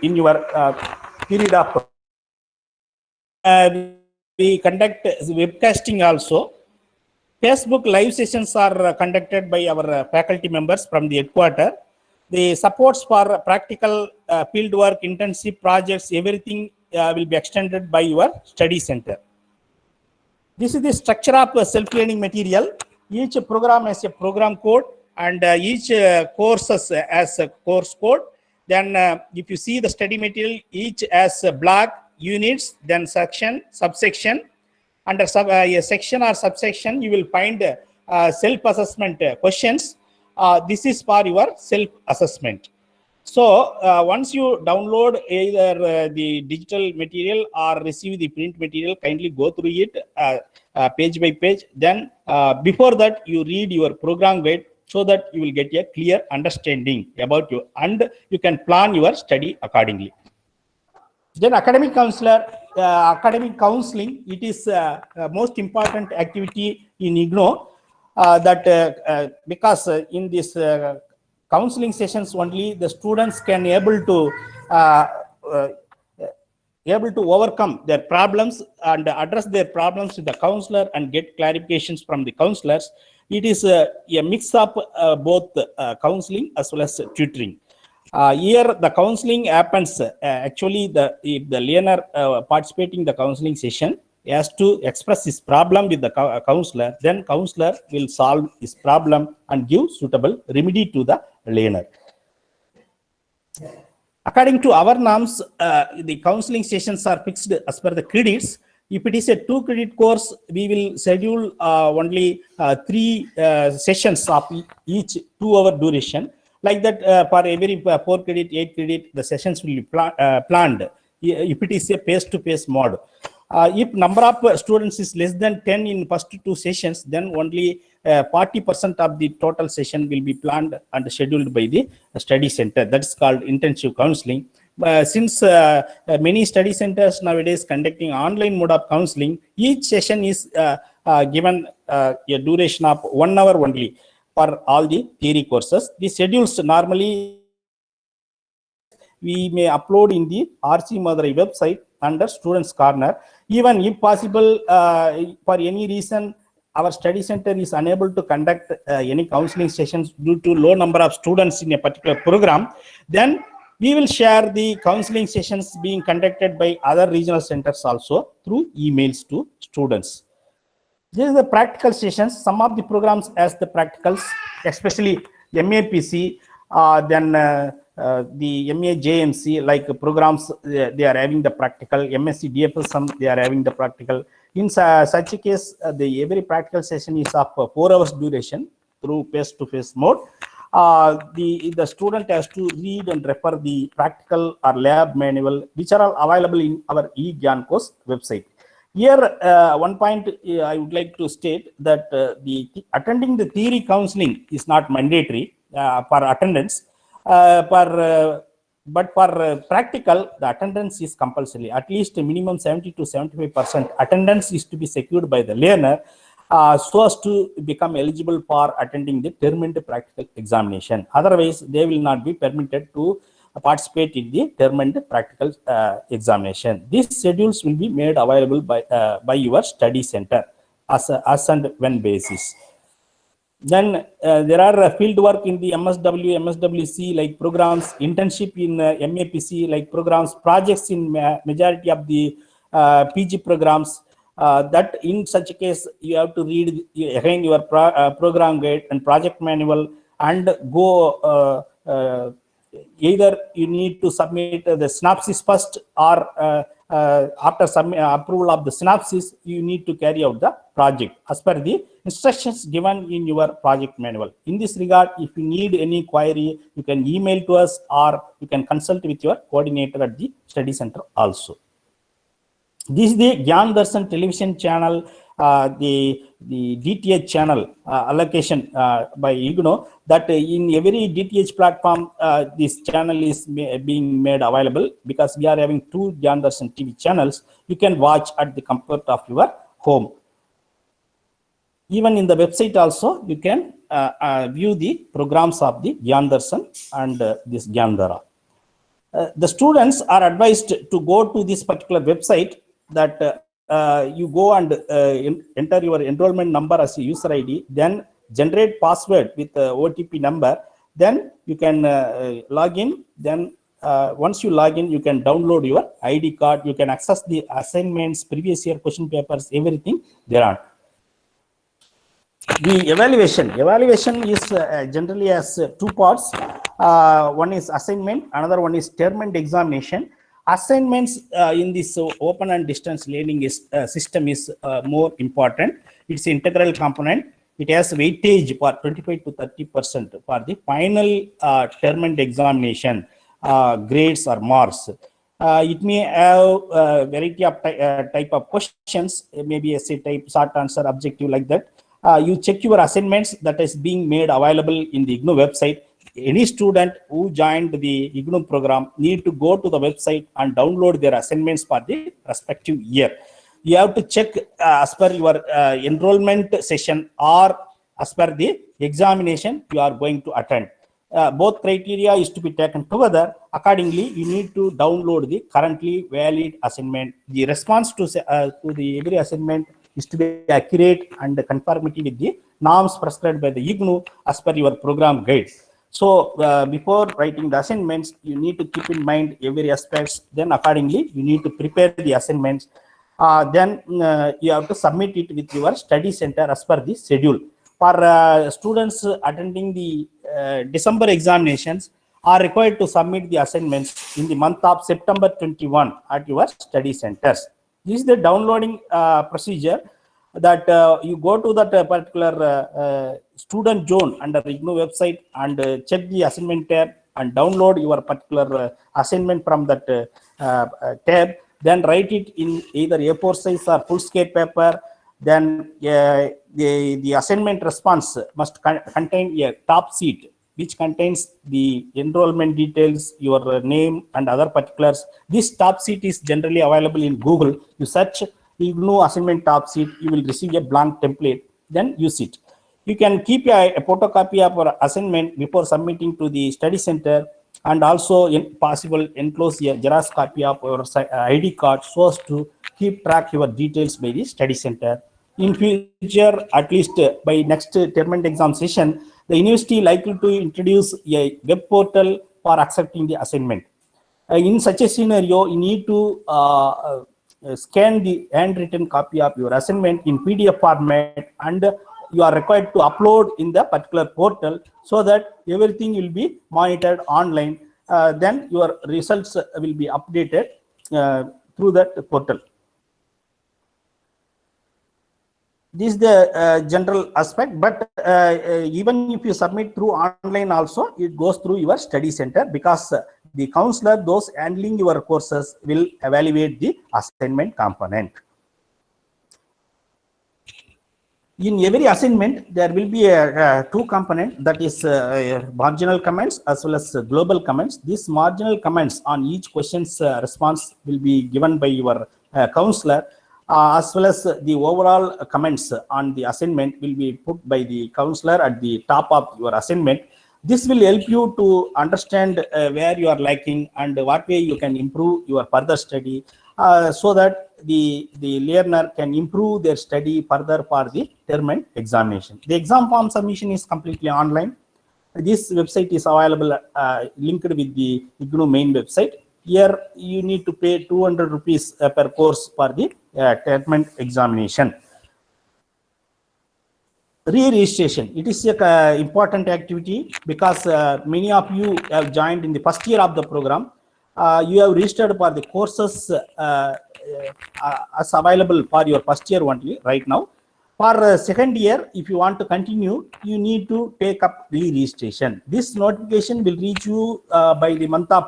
in your period of. We conduct webcasting also. Facebook live sessions are conducted by our faculty members from the headquarters. The supports for practical field work, internship projects, everything will be extended by your study center. This is the structure of self-learning material. Each program has a program code, and each course has a course code. Then if you see the study material, each has a block, units, then section, subsection. Under a section or subsection, you will find self-assessment questions. This is for your self-assessment. So once you download either the digital material or receive the print material, kindly go through it page by page. Then before that, you read your program guide so that you will get a clear understanding about you, and you can plan your study accordingly. Then academic counselor, academic counseling, it is most important activity in IGNOU. Because in this counseling sessions only the students can able to overcome their problems and address their problems with the counselor and get clarifications from the counselors. It is a mix of both counseling as well as tutoring. Here the counseling happens actually if the learner participating in the counseling session has to express his problem with the counselor, then counselor will solve his problem and give suitable remedy to the learner. According to our norms, the counseling sessions are fixed as per the credits. If it is a 2-credit course, we will schedule only 3 sessions of each 2-hour duration. Like that, for every 4 credit, 8 credit, the sessions will be planned. If it is a face-to-face mode. If number of students is less than 10 in first 2 sessions, then only 40% of the total session will be planned and scheduled by the study center. That's called intensive counseling. Since many study centers nowadays conducting online mode of counseling, each session is given a duration of 1 hour only for all the theory courses. The schedules normally we may upload in the RC Madurai website under Students Corner. Even if possible, for any reason, our study center is unable to conduct any counseling sessions due to low number of students in a particular program, then we will share the counseling sessions being conducted by other regional centers also through emails to students. This is the practical sessions. Some of the programs as the practicals, especially MAPC, then the MA JMC, like programs, they are having the practical. MSc DFSM, they are having the practical. In such a case, every practical session is of 4 hours duration through face-to-face mode. The student has to read and refer the practical or lab manual, which are all available in our eGyan course website. Here, one point I would like to state that attending the theory counseling is not mandatory for attendance. But for practical, the attendance is compulsory. At least a minimum 70 to 75% attendance is to be secured by the learner so as to become eligible for attending the termed practical examination. Otherwise, they will not be permitted to participate in the termed practical examination. These schedules will be made available by your study center as and when basis. Then there are field work in the MSW, MSWC like programs, internship in MAPC like programs, projects in majority of the PG programs, that in such a case, you have to read again your program guide and project manual and go either you need to submit the synopsis first, or after approval of the synopsis, you need to carry out the project as per the instructions given in your project manual. In this regard, if you need any query, you can email to us, or you can consult with your coordinator at the study center also. This is the Gyan Darshan television channel, the DTH channel allocation by IGNOU, that in every DTH platform, this channel is being made available, because we are having 2 Gyan Darshan TV channels. You can watch at the comfort of your home. Even in the website also, you can view the programs of the Gyan Darshan and this Gyandhara. The students are advised to go to this particular website, that you go and enter your enrollment number as a user ID, then generate password with OTP number, then you can log in. Then once you log in, you can download your ID card, you can access the assignments, previous year question papers, everything there are. The evaluation is generally as 2 parts. One is assignment, another one is term and examination. Assignments in this open and distance learning system is more important. It's integral component. It has weightage for 25 to 30% for the final term and examination grades or marks. It may have a variety of type of questions, maybe essay type, short answer, objective, like that. You check your assignments that is being made available in the IGNOU website. Any student who joined the IGNOU program need to go to the website and download their assignments for the respective year. You have to check as per your enrollment session, or as per the examination you are going to attend. Both criteria is to be taken together. Accordingly, you need to download the currently valid assignment. The response to the every assignment is to be accurate and conformity with the norms prescribed by the IGNOU as per your program guide. So before writing the assignments, you need to keep in mind every aspects. Then accordingly, you need to prepare the assignments. Then you have to submit it with your study center as per the schedule. For students attending the December examinations, are required to submit the assignments in the month of September 21 at your study centers. This is the downloading procedure, that you go to that particular student zone under IGNOU website and check the assignment tab and download your particular assignment from that tab. Then write it in either A4 size or full scale paper. Then the assignment response must contain a top sheet which contains the enrollment details, your name and other particulars. This top sheet is generally available in Google. You search IGNOU assignment top sheet, you will receive a blank template, then use it. You can keep a photocopy of your assignment before submitting to the study center, and also if possible enclose a Xerox copy of your ID card so as to keep track your details by the study center. In future, at least by next term and exam session, the university likely to introduce a web portal for accepting the assignment. In such a scenario, you need to scan the handwritten copy of your assignment in PDF format, and you are required to upload in the particular portal so that everything will be monitored online. Then your results will be updated through that portal. This is the general aspect, but even if you submit through online also, it goes through your study center, because the counselor, those handling your courses, will evaluate the assignment component. In every assignment, there will be a 2 component, that is marginal comments as well as global comments. These marginal comments on each question's response will be given by your counselor, as well as the overall comments on the assignment will be put by the counselor at the top of your assignment. This will help you to understand where you are lacking and what way you can improve your further study, so that the learner can improve their study further for the term and examination. The exam form submission is completely online. This website is available linked with the IGNOU main website. Here you need to pay 200 rupees per course for the term examination. Re-registration, it is a important activity because many of you have joined in the first year of the program. You have registered for the courses as available for your first year only right now. For second year, if you want to continue, you need to take up re-registration. This notification will reach you by the month of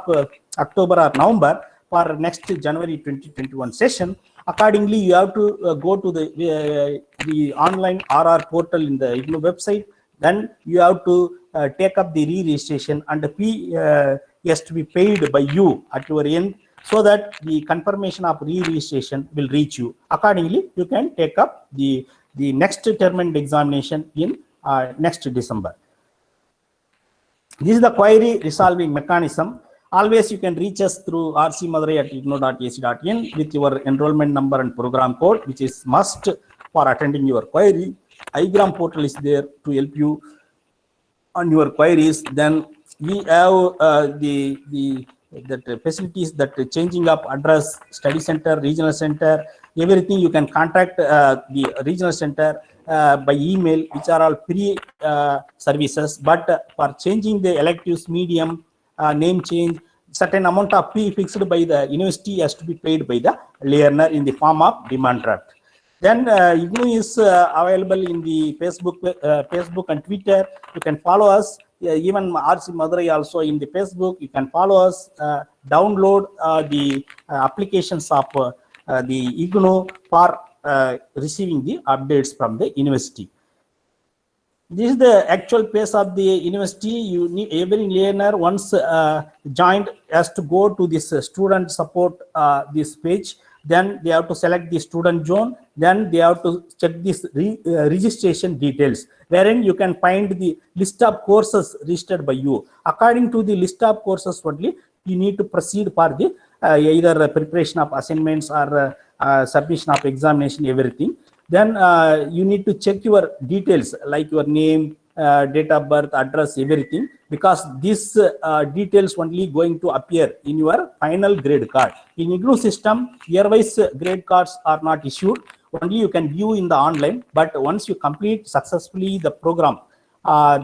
October or November for next January 2021 session. Accordingly, you have to go to the online RR portal in the IGNOU website. Then you have to take up the re-registration, and the fee has to be paid by you at your end, so that the confirmation of re-registration will reach you. Accordingly, you can take up the next term examination in next December. This is the query resolving mechanism. Always you can reach us through rcmadurai@ignou.ac.in with your enrollment number and program code, which is must for attending your query. iGram portal is there to help you on your queries. Then we have the facilities, that changing of address, study center, regional center, everything. You can contact the regional center by email, which are all free services. But for changing the electives, medium, name change, certain amount of fee fixed by the university has to be paid by the learner in the form of demand draft. Then IGNOU is available in the Facebook and Twitter. You can follow us. Even RC Madurai also in the Facebook. You can follow us. Download the applications of the IGNOU for receiving the updates from the university. This is the actual pace of the university. You need, every learner once joined has to go to this student support this page. Then they have to select the student zone. Then they have to check this registration details, wherein you can find the list of courses registered by you. According to the list of courses only, you need to proceed for the either preparation of assignments or submission of examination, everything. Then you need to check your details like your name, date of birth, address, everything, because these details only going to appear in your final grade card. In IGNOU system, year-wise grade cards are not issued. Only you can view in the online, but once you complete successfully the program,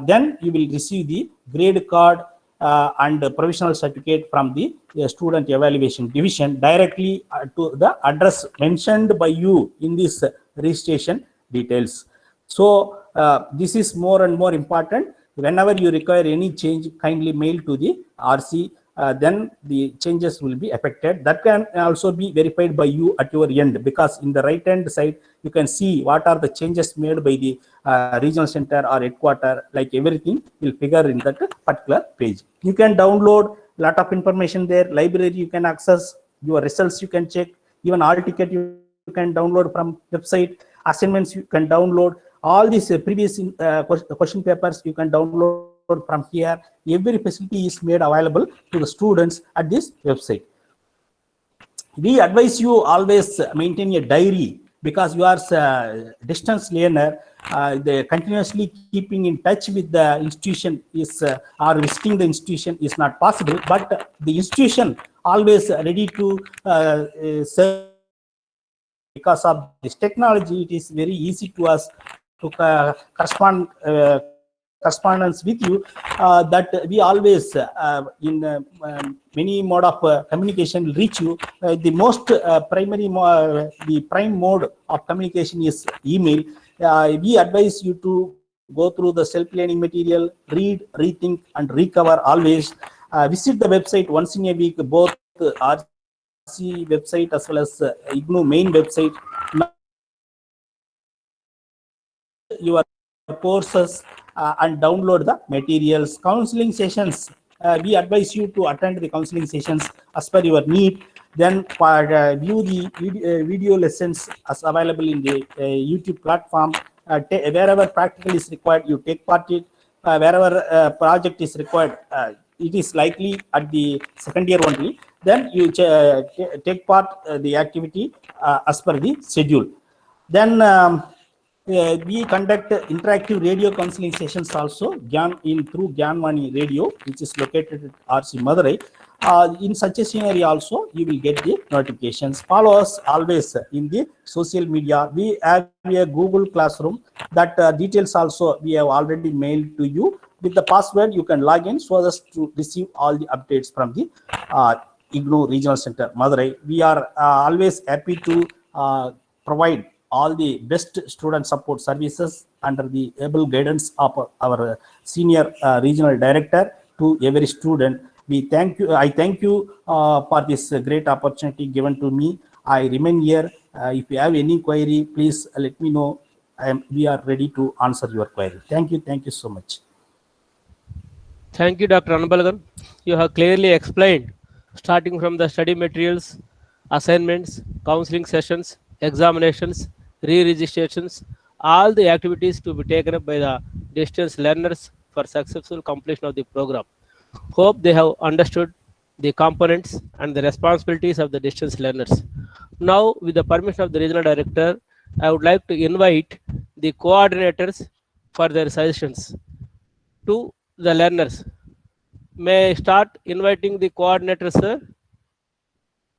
then you will receive the grade card and provisional certificate from the student evaluation division directly to the address mentioned by you in this registration details. So this is more and more important. Whenever you require any change, kindly mail to the RC. Then the changes will be affected. That can also be verified by you at your end, because in the right hand side you can see what are the changes made by the regional center or headquarter. Like everything will figure in that particular page. You can download a lot of information there. Library you can access, your results you can check, even all ticket you can download from website. Assignments you can download. All these previous question papers you can download from here. Every facility is made available to the students at this website. We advise you always maintain a diary, because you are a distance learner. The continuously keeping in touch with the institution is or visiting the institution is not possible, but the institution always ready to serve. Because of this technology, it is very easy to us to correspondence with you, that we always in many mode of communication will reach you. The most the prime mode of communication is email. We advise you to go through the self-learning material, read, rethink, and recover always. Visit the website once in a week, both RC website as well as IGNOU main website. Your courses and download the materials. Counseling sessions, we advise you to attend the counseling sessions as per your need. Then view the video lessons as available in the YouTube platform. Wherever practical is required, you take part in. Wherever project is required, it is likely at the second year only. Then you take part the activity as per the schedule. Then we conduct interactive radio counseling sessions also through Gyanvani radio, which is located at RC Madurai. In such a scenario also, you will get the notifications. Follow us always in the social media. We have a Google Classroom that details also we have already mailed to you. With the password, you can log in so as to receive all the updates from the IGNOU Regional Center, Madurai. We are always happy to provide all the best student support services under the able guidance of our senior regional director to every student. We thank you. I thank you for this great opportunity given to me. I remain here. If you have any query, please let me know. We are ready to answer your query. Thank you. Thank you so much. Thank you, Dr. Anbalagan. You have clearly explained, starting from the study materials, assignments, counseling sessions, examinations, re-registrations, all the activities to be taken up by the distance learners for successful completion of the program. Hope they have understood the components and the responsibilities of the distance learners. Now, with the permission of the regional director, I would like to invite the coordinators for their suggestions to the learners. May I start inviting the coordinators, sir?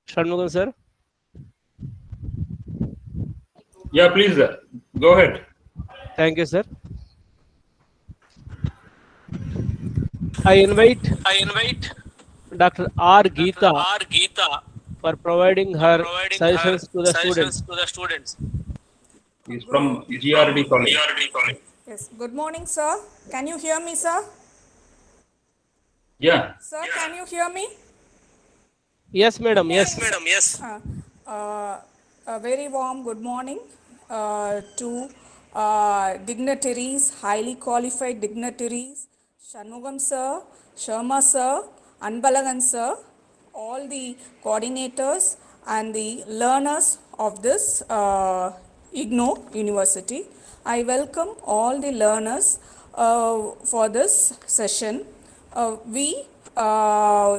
Shanmugam, sir. Yeah, please go ahead. Thank you, sir. I invite Dr. R. Geeta for providing her suggestions to the students. He's from GRD College. Yes, good morning, sir. Can you hear me, sir? Yeah. Sir, can you hear me? Yes, madam. Yes. A very warm good morning to dignitaries, highly qualified dignitaries, Shanmugam sir, Sharma sir, Anbalagan sir, all the coordinators and the learners of this IGNOU University. I welcome all the learners for this session. We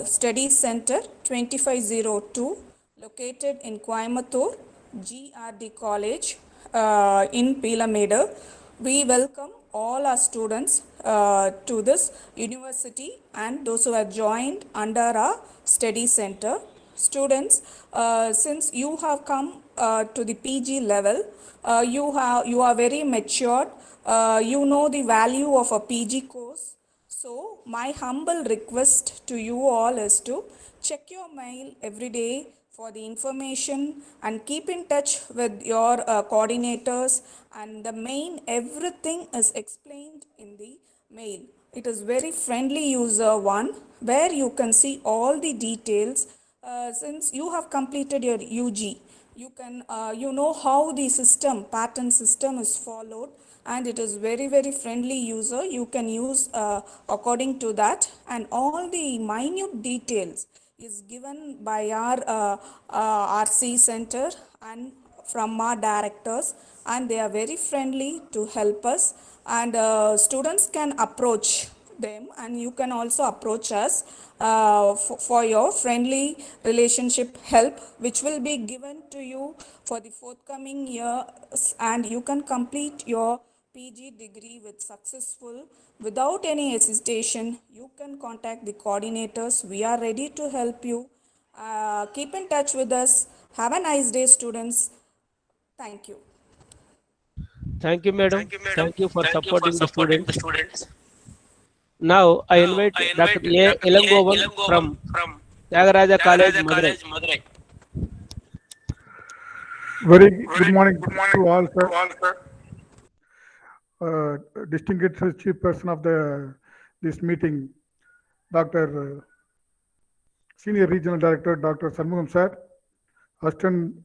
Study Center 2502 located in Coimbatore, GRD College in Pilameda. We welcome all our students to this university and those who have joined under our study center. Students, since you have come to the PG level, you are very matured. You know the value of a PG course. So my humble request to you all is to check your mail every day for the information and keep in touch with your coordinators, and the main everything is explained in the mail. It is very friendly user one where you can see all the details. Since you have completed your UG, you can you know how the pattern system is followed, and it is very friendly user. You can use according to that, and all the minute details is given by our RC center and from our directors, and they are very friendly to help us, and students can approach them, and you can also approach us for your friendly relationship help, which will be given to you for the forthcoming years, and you can complete your PG degree with successful without any hesitation. You can contact the coordinators. We are ready to help you. Keep in touch with us. Have a nice day, students. Thank you. Thank you, madam. Thank you for supporting the students. Now, I invite Dr. A. Ilangovan from Tyagaraja College, Madurai. Very good morning to all, sir. Distinguished chief person of this meeting, Dr. Senior Regional Director, Dr. Shanmugam sir, Assistant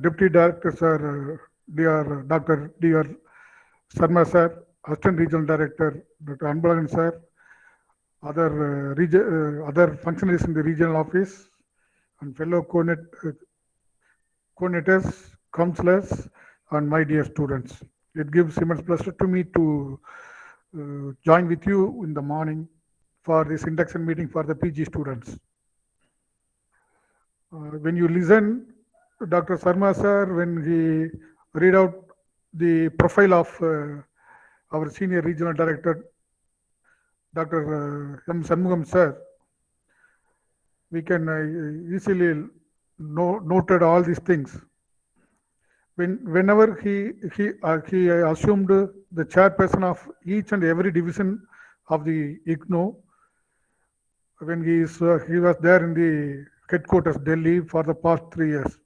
Deputy Director, sir, Dr. D.R. Sharma sir, Assistant Regional Director, Dr. Anbalagan sir, other functionaries in the regional office, and fellow coordinators, counselors, and my dear students. It gives immense pleasure to me to join with you in the morning for this induction meeting for the PG students. When you listen to Dr. Sharma sir, when he read out the profile of our senior regional director, Dr. M. Shanmugam sir, we can easily noted all these things. Whenever he assumed the chairperson of each and every division of the IGNOU, when he was there in the headquarters Delhi for the past 3 years.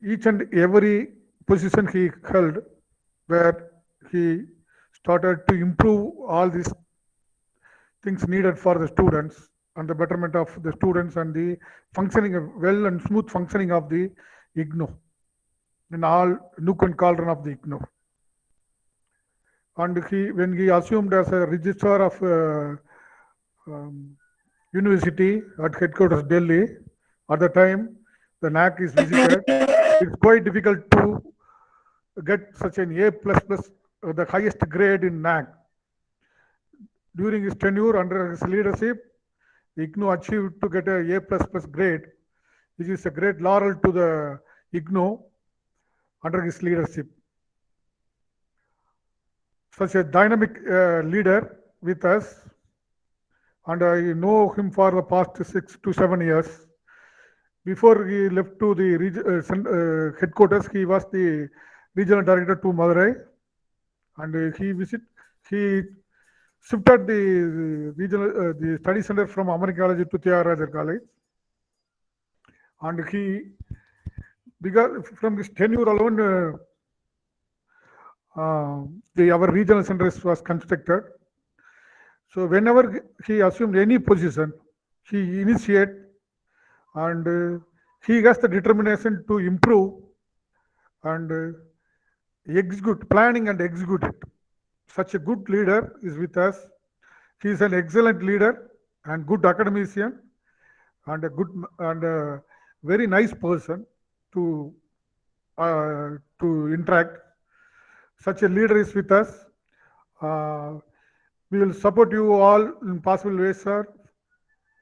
Each and every position he held, where he started to improve all these things needed for the students and the betterment of the students and the functioning, well and smooth functioning of the IGNOU in all nook and cauldron of the IGNOU. And when he assumed as a registrar of university at headquarters Delhi, at the time the NAC is visited, it's quite difficult to get such an A++, the highest grade in NAC. During his tenure under his leadership, IGNOU achieved to get a A++ grade, which is a great laurel to the IGNOU under his leadership. Such a dynamic leader with us, and I know him for the past 6 to 7 years. Before he left to the headquarters, he was the regional director to Madurai, and he shifted the regional the study center from Amari College to Tyagarajar College, and because from his tenure alone, our regional centers was constructed. So whenever he assumed any position, he initiate and he has the determination to improve and execute, planning and execute it. Such a good leader is with us. He is an excellent leader and good academician and a good and a very nice person to interact. Such a leader is with us. We will support you all in possible ways, sir.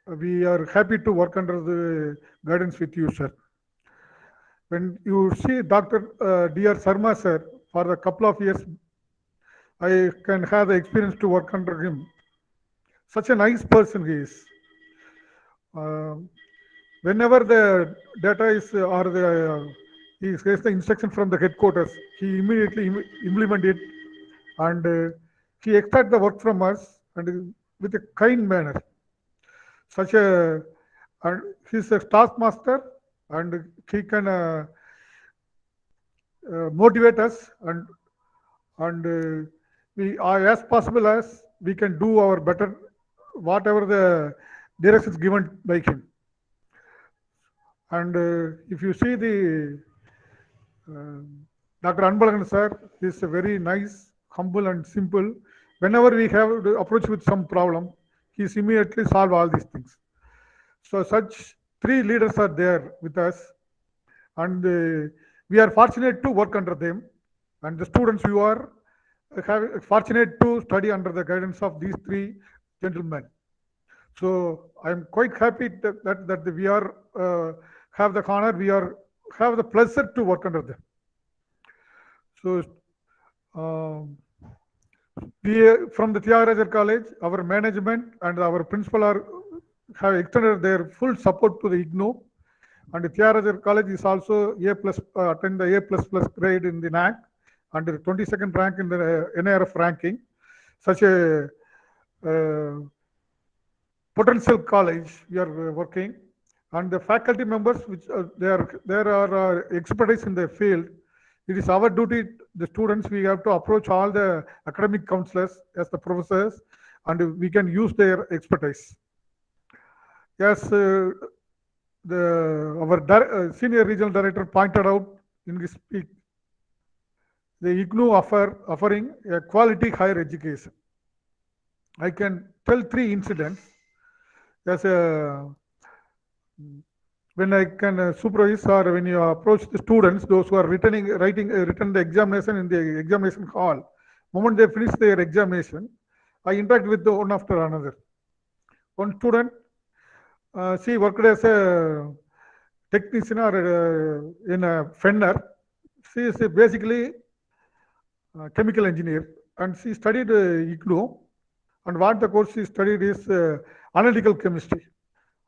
We are happy to work under the guidance with you, sir. When you see Dr. D.R. Sarma, sir, for a couple of years, I can have the experience to work under him. Such a nice person he is. Whenever the data is he gets the instruction from the headquarters, he immediately implement it, and he extract the work from us and with a kind manner. Such a, and he's a taskmaster, and he can motivate us, and we are as possible as we can do our better, whatever the directions given by him. And if you see the Dr. Anbalagan sir is a very nice, humble and simple. Whenever we have to approach with some problem, he is immediately solve all these things. So such 3 leaders are there with us, and we are fortunate to work under them, and the students you are fortunate to study under the guidance of these 3 gentlemen. So I am quite happy that we are have the honor, we are have the pleasure to work under them. So we from the Tyagarajar College, our management and our principal have extended their full support to the IGNOU, and the Tyagarajar College is also attend the A++ grade in the NAC and the 22nd rank in the NIRF ranking. Such a potential college we are working, and the faculty members which there are expertise in the field. It is our duty, the students, we have to approach all the academic counselors as the professors, and we can use their expertise. Yes, our senior regional director pointed out in his speech, the IGNOU offering a quality higher education. I can tell 3 incidents. As when I can supervise or when you approach the students, those who are written the examination in the examination hall, moment they finish their examination, I interact with the one after another. One student, she worked as a technician or in a Fenner. She is basically a chemical engineer, and she studied IGNOU, And what the course she studied is analytical chemistry.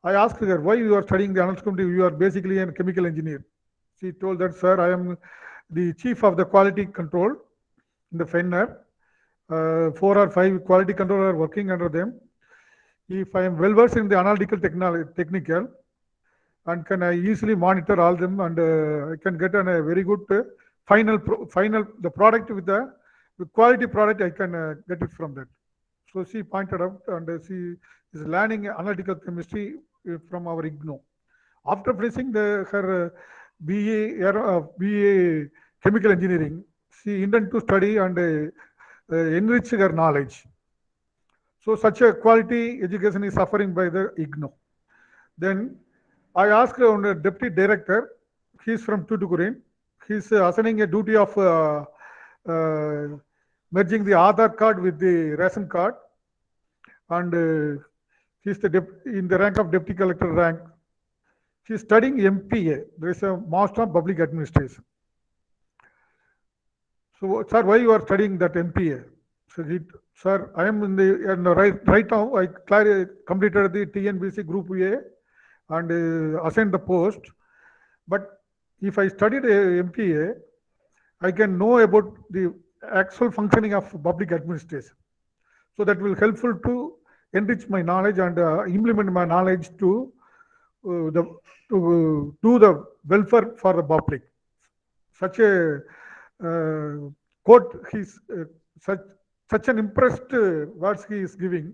I asked her, why you are studying the analytical chemistry? You are basically a chemical engineer. She told that, sir, I am the chief of the quality control in the FENR. 4 or 5 quality controllers are working under them. If I am well versed in the analytical technical, and can I easily monitor all them, and I can get a very good final the product with the quality product, I can get it from that. So she pointed out, and she is learning analytical chemistry from our IGNOU. After finishing her BA chemical engineering, she intended to study and enrich her knowledge. So such a quality education is suffering by the IGNOU. Then I asked the deputy director, he is from Tuticorin, he is assigning a duty of merging the Aadhaar card with the ration card, and he is in the rank of deputy collector rank. She is studying MPA, there is a Master of Public Administration. So, sir, why you are studying that MPA? So sir, I am in the right now. I completed the TNBC Group A and assigned the post. But if I studied MPA, I can know about the actual functioning of public administration. So that will helpful to enrich my knowledge and implement my knowledge to do the welfare for the public. Such a quote, he's such an impressed words he is giving,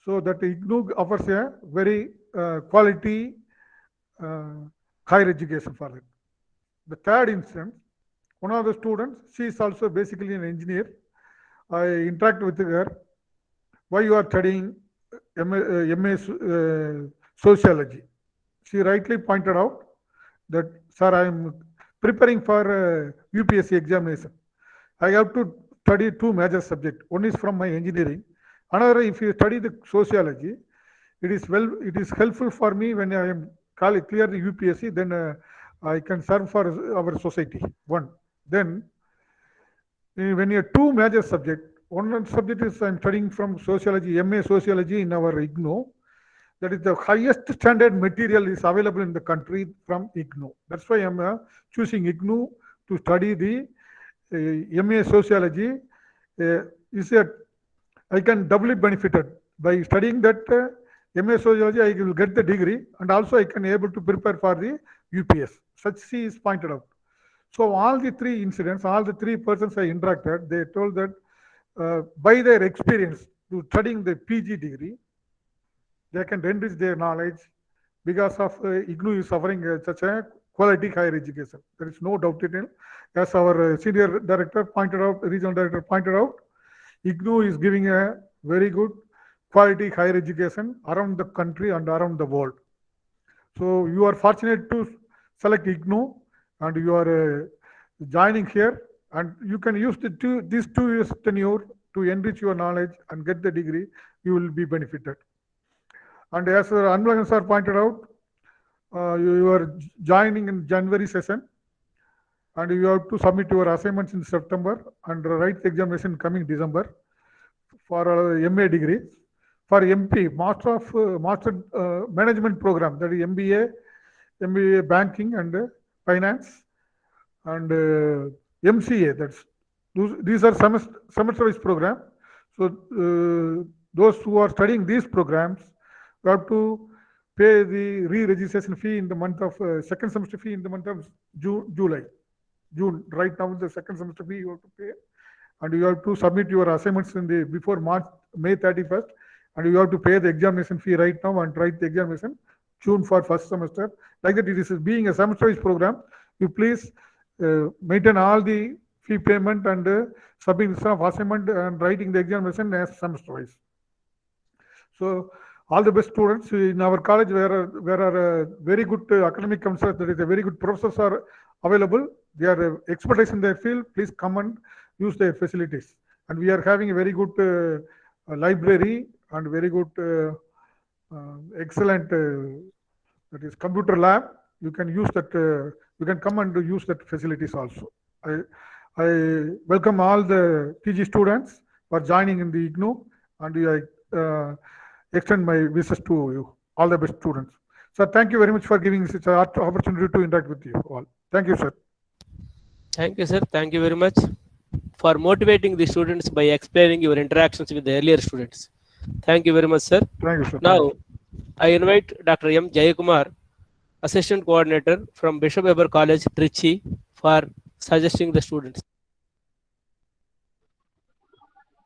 so that IGNOU offers a very quality higher education for it. The third instance, one of the students, she is also basically an engineer. I interact with her. Why you are studying MA sociology? She rightly pointed out that, sir, I am preparing for UPSC examination. I have to study 2 major subjects. One is from my engineering. Another, if you study the sociology, it is helpful for me when I am clear the UPSC, then I can serve for our society. One. Then, when you have 2 major subjects, one subject is I am studying from sociology, MA sociology in our IGNOU. That is the highest standard material is available in the country from IGNOU. That's why I am choosing IGNOU to study the MA sociology. I can doubly benefited by studying that MA sociology. I will get the degree, and also I can able to prepare for the UPS. Such she is pointed out. So all the 3 incidents, all the 3 persons I interacted, they told that by their experience to studying the PG degree, they can enrich their knowledge because of IGNOU is offering such a quality higher education. There is no doubt in it. As our senior director pointed out, regional director pointed out, IGNOU is giving a very good quality higher education around the country and around the world. So you are fortunate to select IGNOU, and you are joining here, and you can use these 2 years tenure to enrich your knowledge and get the degree. You will be benefited. And as Anbalagan sir pointed out, you are joining in January session, and you have to submit your assignments in September and write the examination coming December for MA degree. For MP, Master Management Program, that is MBA Banking and Finance, and MCA. These are semester-wise program. So those who are studying these programs, you have to pay the re-registration fee in the month of second semester fee in the month of June. Right now, the second semester fee you have to pay, and you have to submit your assignments before May 31st, and you have to pay the examination fee right now and write the examination June for first semester. Like that, it is being a semester-wise program. You please maintain all the fee payment and submission of assignment and writing the examination as semester-wise. So all the best students in our college, where are very good academic counselors, there is a very good professors are available. They are expertise in their field. Please come and use their facilities. And we are having a very good library and very good excellent that is computer lab. You can use that. You can come and use that facilities also. I welcome all the PG students for joining in the IGNOU, and I extend my wishes to you, all the best students. Sir, thank you very much for giving such an opportunity to interact with you all. Thank you, sir. Thank you, sir. Thank you very much for motivating the students by explaining your interactions with the earlier students. Thank you very much, sir. Thank you, sir. Now, I invite Dr. M. Jayakumar, Assistant Coordinator from Bishop Weber College, Trichy, for suggesting the students.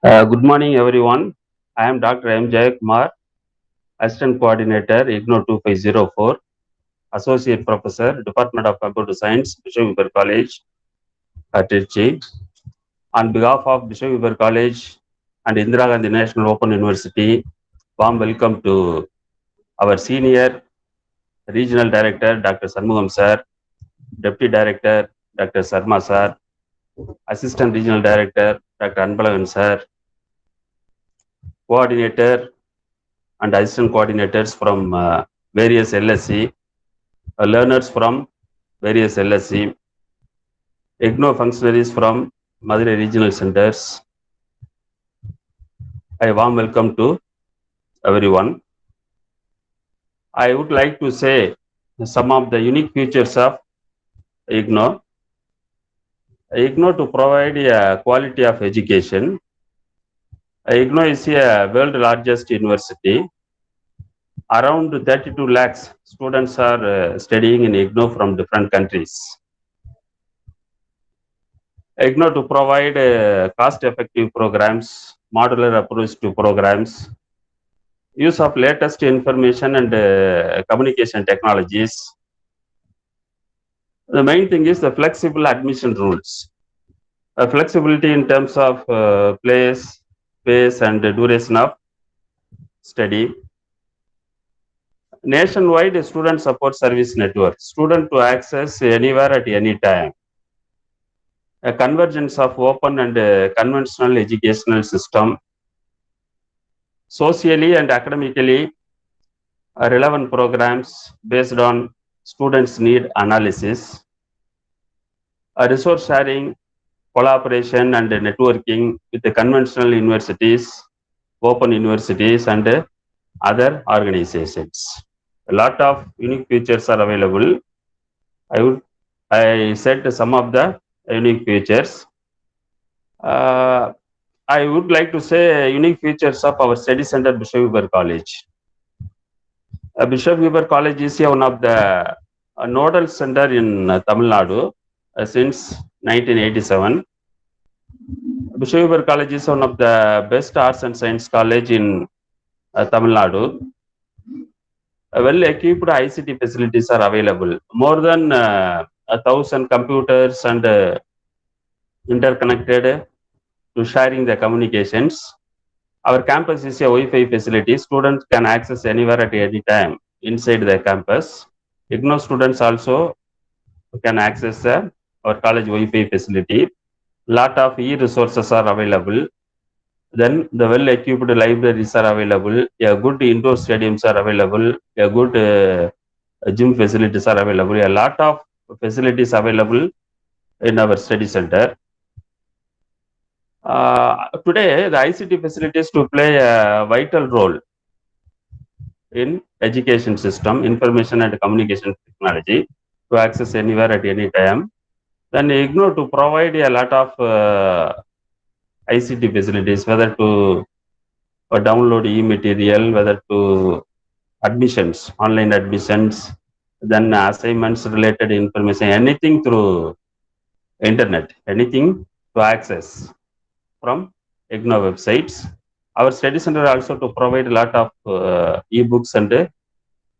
Good morning, everyone. I am Dr. M. Jayakumar, Assistant Coordinator, IGNOU 2504, Associate Professor, Department of Computer Science, Bishop Weber College, Trichy. On behalf of Bishop Weber College and Indira Gandhi National Open University, warm welcome to our Senior Regional Director, Dr. Shanmugam Sir, Deputy Director, Dr. Sarma Sir, Assistant Regional Director, Dr. Anbalagan Sir, Coordinator and Assistant Coordinators from various LSC, learners from various LSC, IGNOU functionaries from Madurai Regional Centers. A warm welcome to everyone. I would like to say some of the unique features of IGNOU. IGNOU to provide a quality of education. IGNOU is a world largest university. Around 32 lakhs students are studying in IGNOU from different countries. IGNOU to provide cost-effective programs, modular approach to programs, use of latest information and communication technologies. The main thing is the flexible admission rules. Flexibility in terms of place, space, and duration of study. Nationwide student support service network. Student to access anywhere at any time. A convergence of open and conventional educational system. Socially and academically relevant programs based on students' need analysis. A resource sharing, collaboration and networking with the conventional universities, open universities and other organizations. A lot of unique features are available. I said some of the unique features. I would like to say unique features of our study center, Bishop Weber College. Bishop Weber College is one of the nodal center in Tamil Nadu since 1987. Bishop Weber College is one of the best arts and science college in Tamil Nadu. Well-equipped ICT facilities are available. More than 1,000 computers and interconnected to sharing the communications. Our campus is a Wi-Fi facility. Students can access anywhere at any time inside the campus. IGNOU students also can access our college Wi-Fi facility. Lot of e-resources are available. Then the well-equipped libraries are available. A good indoor stadiums are available. A good gym facilities are available. A lot of facilities available in our study center. Today, the ICT facilities to play a vital role in education system, information and communication technology to access anywhere at any time. Then IGNOU to provide a lot of ICT facilities, whether to download e-material, whether to admissions, online admissions, then assignments related information, anything through internet, anything to access from IGNOU websites. Our study center also to provide a lot of e-books and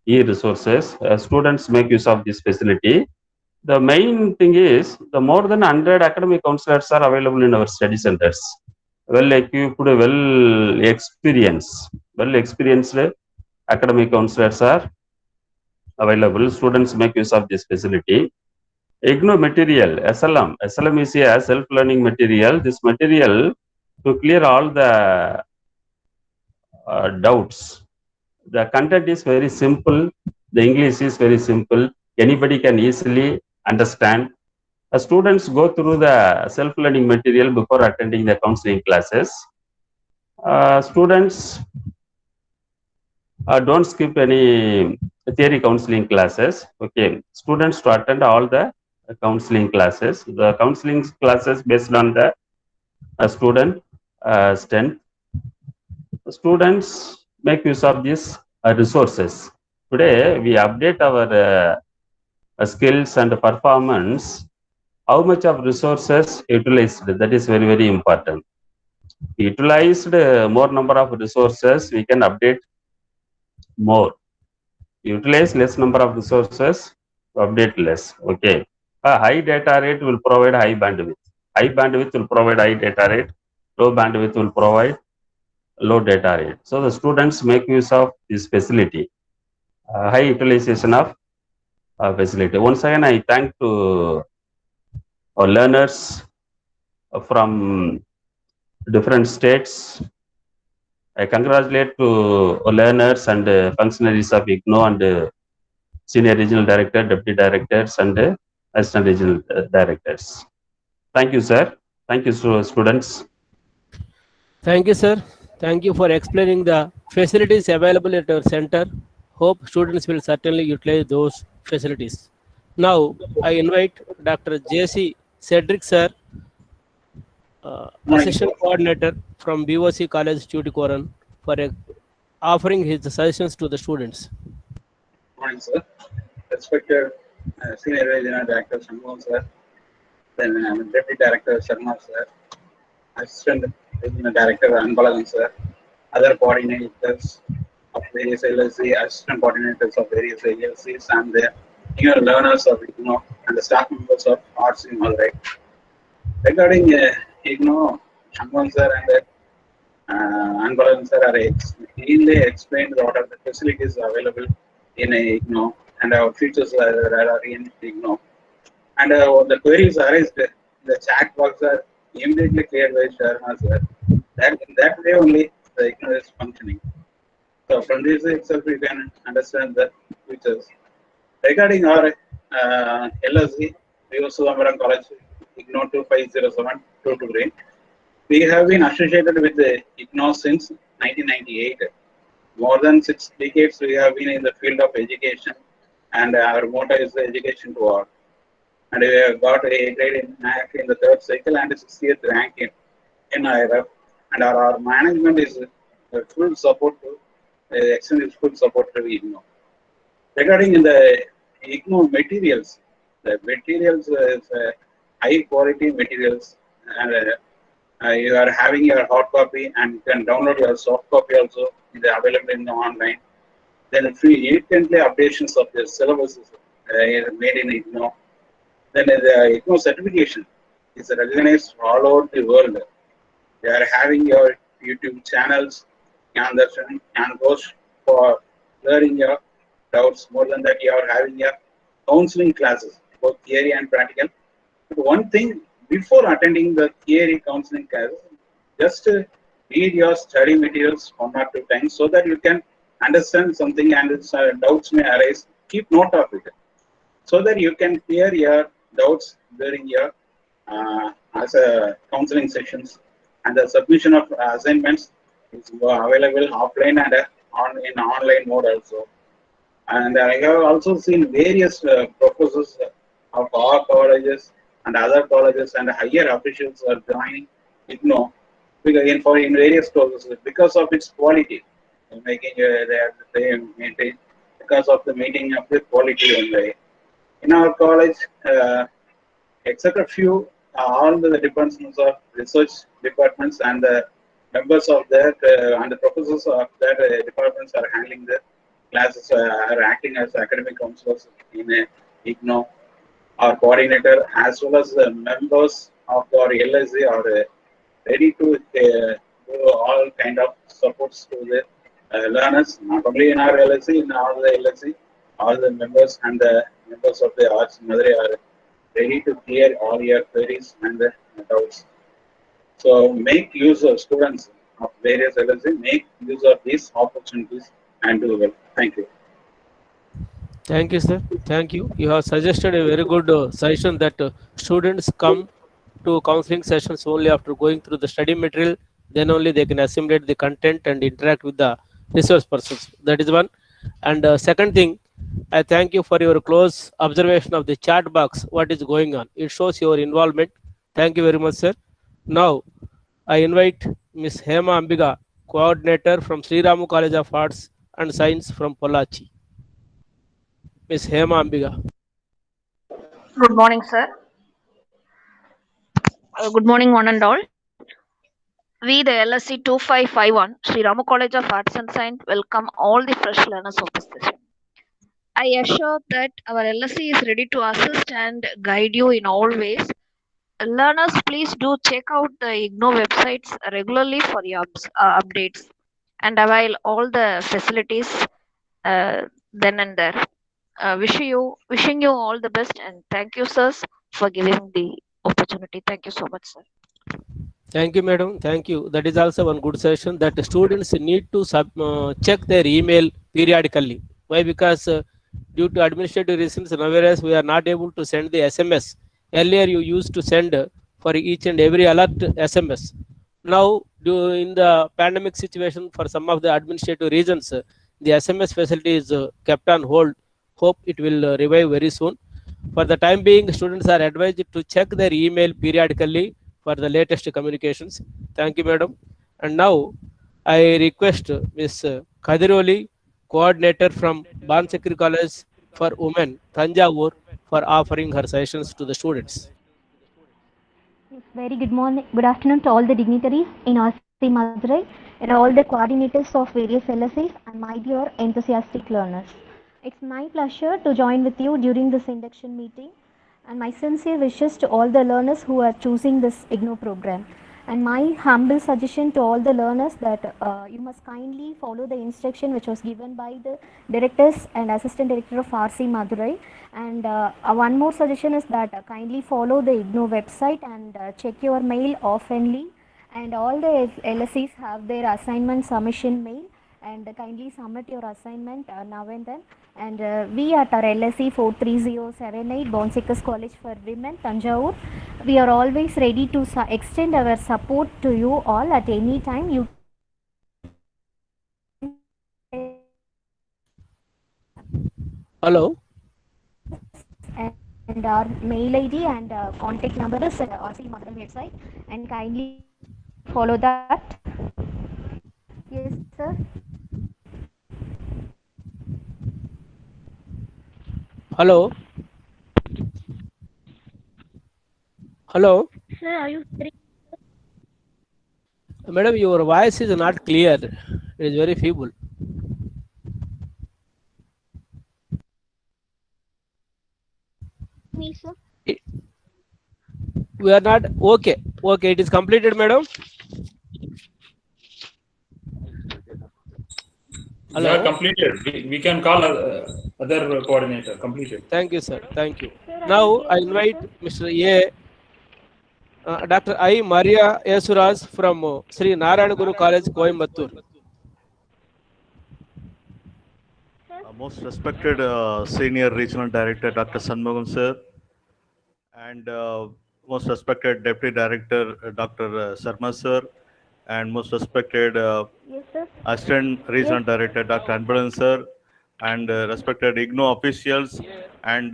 e-resources. Students make use of this facility. The main thing is the more than 100 academic counselors are available in our study centers. Well-equipped, well-experienced academic counselors are available. Students make use of this facility. IGNOU material, SLM. SLM is a self-learning material. This material to clear all the doubts. The content is very simple. The English is very simple. Anybody can easily understand. Students go through the self-learning material before attending the counseling classes. Students don't skip any theory counseling classes. Okay, students to attend all the counseling classes. The counseling classes based on the student strength. Students make use of these resources. Today, we update our skills and performance. How much of resources utilized? That is very, very important. Utilized more number of resources, we can update more. Utilize less number of resources, update less. Okay. A high data rate will provide high bandwidth. High bandwidth will provide high data rate. Low bandwidth will provide low data rate. So the students make use of this facility. High utilization of facility. Once again, I thank to our learners from different states. I congratulate to our learners and functionaries of IGNOU and senior regional director, deputy directors, and assistant regional directors. Thank you, sir. Thank you, students. Thank you, sir. Thank you for explaining the facilities available at our center. Hope students will certainly utilize those facilities. Now, I invite Dr. J.C. Cedric, sir, Assistant Coordinator from BOC College, Tuticorin, for offering his suggestions to the students. Morning, sir. Respected Senior Regional Director Shanmugam, sir. Then Deputy Director Sharma, sir. Assistant Regional Director Anbalagan, sir. Other coordinators of various LSC, assistant coordinators of various agencies, and the new learners of IGNOU and the staff members of RC Madurai. Regarding IGNOU, Shanmugam, sir, and Anbalagan, sir are keenly explained what are the facilities available in IGNOU and our features that are in IGNOU. And the queries arise, the chat box are immediately cleared by Sharma, sir. That way only the IGNOU is functioning. So from this itself you can understand the features. Regarding our LSC, Rio Sudhambaram College, IGNOU 2507-223, we have been associated with the IGNOU since 1998. More than 6 decades we have been in the field of education, and our motto is the education to all. And we have got a grade in NAAC in the 3rd cycle and a 60th rank in IRF. And our management is full support to extended full support to IGNOU. Regarding in the IGNOU materials, the materials is high quality materials, and you are having your hard copy and you can download your soft copy also available in the online. Then frequently updations of the syllabus is made in IGNOU. Then the IGNOU certification is recognized all over the world. They are having your YouTube channels, Gyan Ghosh, for clearing your doubts. More than that, you are having your counseling classes, both theory and practical. But one thing, before attending the theory counseling classes, just read your study materials 1 or 2 times so that you can understand something and doubts may arise. Keep note of it so that you can clear your doubts during your as a counseling sessions. And the submission of assignments is available offline and in online mode also. And I have also seen various proposals of our colleges and other colleges and higher officials are joining IGNOU in various courses because of its quality. Making they maintain because of the meeting of the quality only. In our college, except a few, all the departments of research departments and the members of that and the professors of that departments are handling the classes, are acting as academic counselors in IGNOU. Our coordinator as well as the members of our LSC are ready to do all kind of supports to the learners, not only in our LSC, in all the LSC, all the members and the members of the Arts Madurai are ready to clear all your queries and the doubts. So make use of students of various LSC, make use of these opportunities and do well. Thank you. Thank you, sir. Thank you. You have suggested a very good suggestion that students come to counseling sessions only after going through the study material Then only they can assimilate the content and interact with the resource persons. That is one. And second thing, I thank you for your close observation of the chat box, what is going on. It shows your involvement. Thank you very much, sir. Now, I invite Ms. Hema Ambiga, coordinator from Sri Ramu College of Arts and Science from Pollachi. Ms. Hema Ambiga. Good morning, sir. Good morning, one and all. We, the LSC 2551, Sri Ramu College of Arts and Science, welcome all the fresh learners of this session. I assure that our LSC is ready to assist and guide you in all ways. Learners, please do check out the IGNOU websites regularly for your updates and avail all the facilities then and there. Wishing you all the best, and thank you, sirs, for giving the opportunity. Thank you so much, sir. Thank you, madam. Thank you. That is also one good session that the students need to check their email periodically. Why? Because due to administrative reasons, nowadays we are not able to send the SMS. Earlier, you used to send for each and every alert SMS. Now, in the pandemic situation, for some of the administrative reasons, the SMS facility is kept on hold. Hope it will revive very soon. For the time being, students are advised to check their email periodically for the latest communications. Thank you, madam. And now I request Ms. Kadiroli, coordinator from Bansakri College for Women, Tanjavur, for offering her sessions to the students. Yes, very good morning, good afternoon to all the dignitaries in RC Madurai and all the coordinators of various LSCs and my dear enthusiastic learners. It's my pleasure to join with you during this induction meeting, and my sincere wishes to all the learners who are choosing this IGNOU program. And my humble suggestion to all the learners that you must kindly follow the instruction which was given by the directors and assistant director of RC Madurai. And one more suggestion is that kindly follow the IGNOU website and check your mail oftenly. And all the LSCs have their assignment submission mail, and kindly submit your assignment now and then. And we at our LSC 43078 Bonseekers College for Women, Tanjavur, we are always ready to extend our support to you all at any time. You Hello. And our mail ID and contact number is RC Madurai website, and kindly follow that. Yes, sir. Hello. Hello. Sir, are you hearing? Madam, your voice is not clear. It is very feeble. Me, sir. We are not okay. Okay, it is completed, madam. Hello. Yeah, completed. We can call other coordinator. Completed. Thank you, sir. Thank you. Now I invite Mr. A. Dr. I. Maria Yesuraj from Sri Narayana Guru College, Coimbatore. Most respected Senior Regional Director Dr. Shanmugam sir, and most respected Deputy Director Dr. Sharma sir, and most respected Yes, sir. Assistant Regional Director Dr. Anbalan sir, and respected IGNOU officials and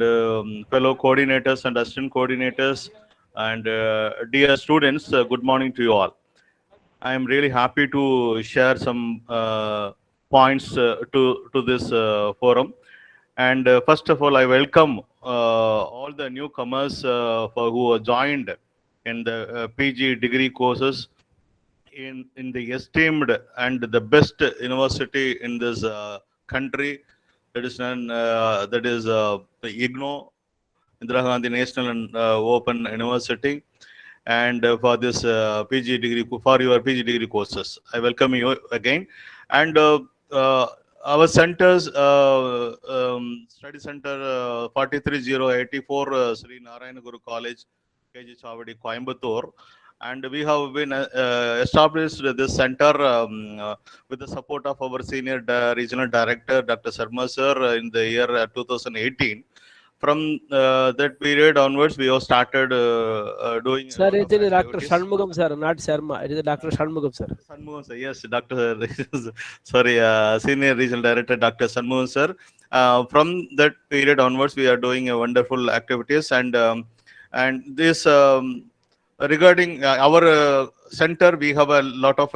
fellow coordinators and assistant coordinators, and dear students, good morning to you all. I am really happy to share some points to this forum. And first of all, I welcome all the newcomers who are joined in the PG degree courses in the esteemed and the best university in this country. That is the IGNOU, Indira Gandhi National and Open University. And for this PG degree, for your PG degree courses, I welcome you again. And our centers, study center 43084 Sri Narayana Guru College, KG Chavadi, Coimbatore. And we have been established this center with the support of our senior regional director, Dr. Sharma sir, in the year 2018. from that period onwards, we have started doing. Sir, it is Dr. Shanmugam, sir, not Sharma. It is Dr. Shanmugam, sir. Shanmugam, sir. Yes, Dr. Sorry, Senior Regional Director, Dr. Shanmugam, sir. From that period onwards, we are doing wonderful activities, and this regarding our center, we have a lot of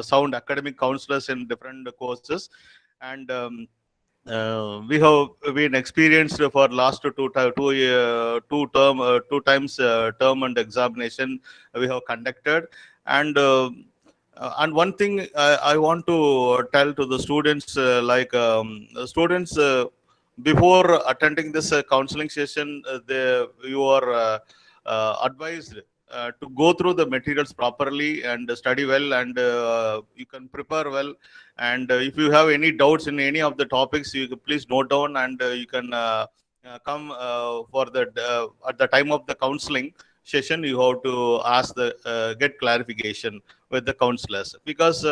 sound academic counselors in different courses, and we have been experienced for last two times term and examination we have conducted, and one thing I want to tell to the students, students before attending this counseling session, you are advised to go through the materials properly and study well, and you can prepare well. And if you have any doubts in any of the topics, you can please note down, and you can come for the at the time of the counseling session. You have to ask the get clarification with the counselors, because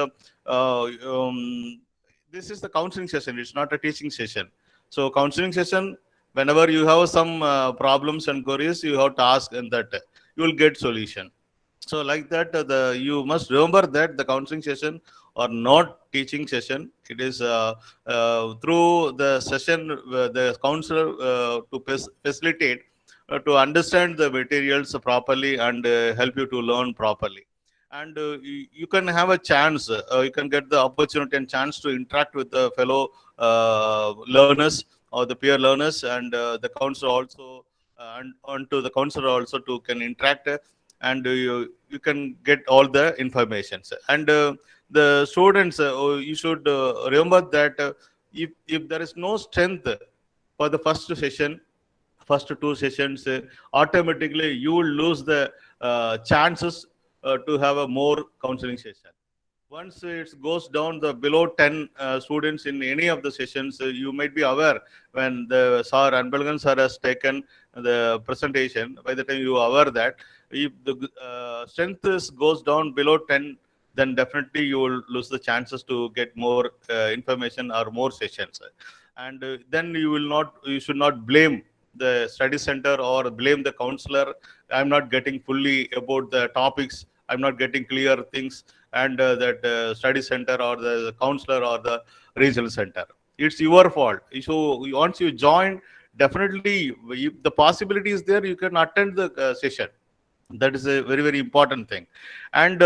this is the counseling session. It's not a teaching session. So counseling session, whenever you have some problems and queries, you have to ask, and that you will get solution. So like that, you must remember that the counseling session or not teaching session. It is through the session, the counselor to facilitate to understand the materials properly and help you to learn properly. And you can have a chance, you can get the opportunity and chance to interact with the fellow learners or the peer learners, and the counselor also, and onto the counselor also to can interact, and you can get all the information. And the students, you should remember that if there is no strength for the first session, first two sessions, automatically you will lose the chances to have a more counseling session. Once it goes down the below 10 students in any of the sessions, you might be aware when the sir Anbalagan sir has taken the presentation. By the time you are aware that if the strength goes down below 10, then definitely you will lose the chances to get more information or more sessions. And then you should not blame the study center or blame the counselor. I'm not getting fully about the topics, I'm not getting clear things, and that study center or the counselor or the regional center, it's your fault. So once you join, definitely if the possibility is there, you can attend the session. That is a very, very important thing. And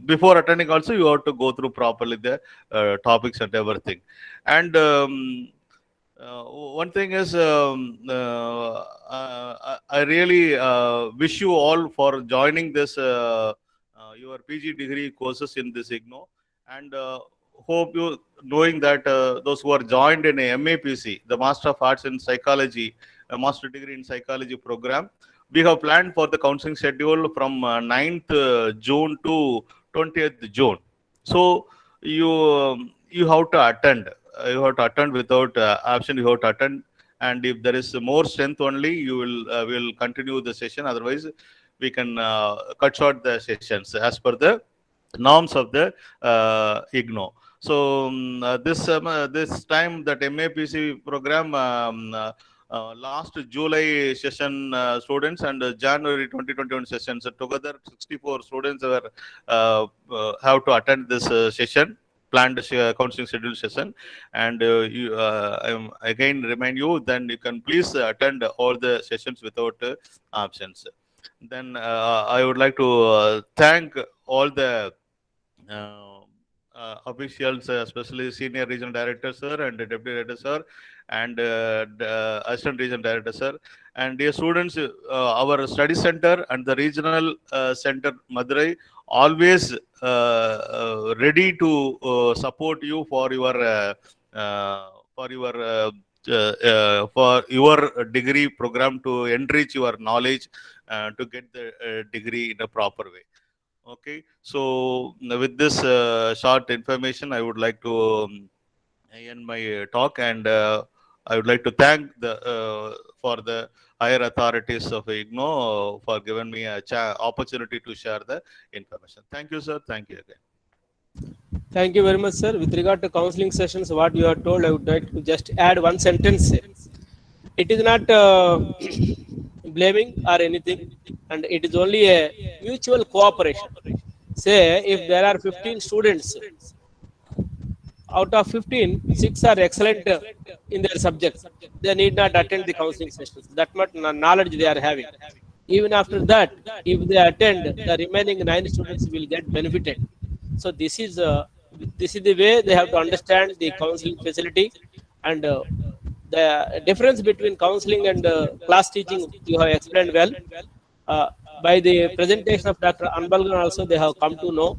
before attending also, you have to go through properly the topics and everything. And one thing is, I really wish you all for joining this your PG degree courses in this IGNOU, and hope you knowing that those who are joined in a MAPC, the Master of Arts in Psychology, a Master Degree in Psychology program, we have planned for the counseling schedule from 9th June to 20th June. So you have to attend. You have to attend without option. You have to attend, and if there is more strength only, you will continue the session. Otherwise, we can cut short the sessions as per the norms of the IGNOU. So this time that MAPC program, last July session students and January 2021 sessions, together 64 students were have to attend this session, planned counseling schedule session. And I again remind you, then you can please attend all the sessions without absence. Then I would like to thank all the officials, especially Senior Regional Director Sir and Deputy Director Sir and Assistant Regional Director Sir. And dear students, our study center and the regional center Madurai always ready to support you for your degree program, to enrich your knowledge, to get the degree in a proper way. Okay, so with this short information, I would like to end my talk, and I would like to thank for the higher authorities of IGNOU for giving me a opportunity to share the information. Thank you, sir. Thank you again. Thank you very much, sir. With regard to counseling sessions, what you are told, I would like to just add one sentence. It is not blaming or anything, and it is only a mutual cooperation. Say if there are 15 students, out of 15, 6 are excellent in their subjects. They need not attend the counseling sessions. That much knowledge they are having. Even after that, if they attend, the remaining 9 students will get benefited. So this is the way they have to understand the counseling facility, and the difference between counseling and class teaching you have explained well. By the presentation of Dr. Anbalgan also they have come to know.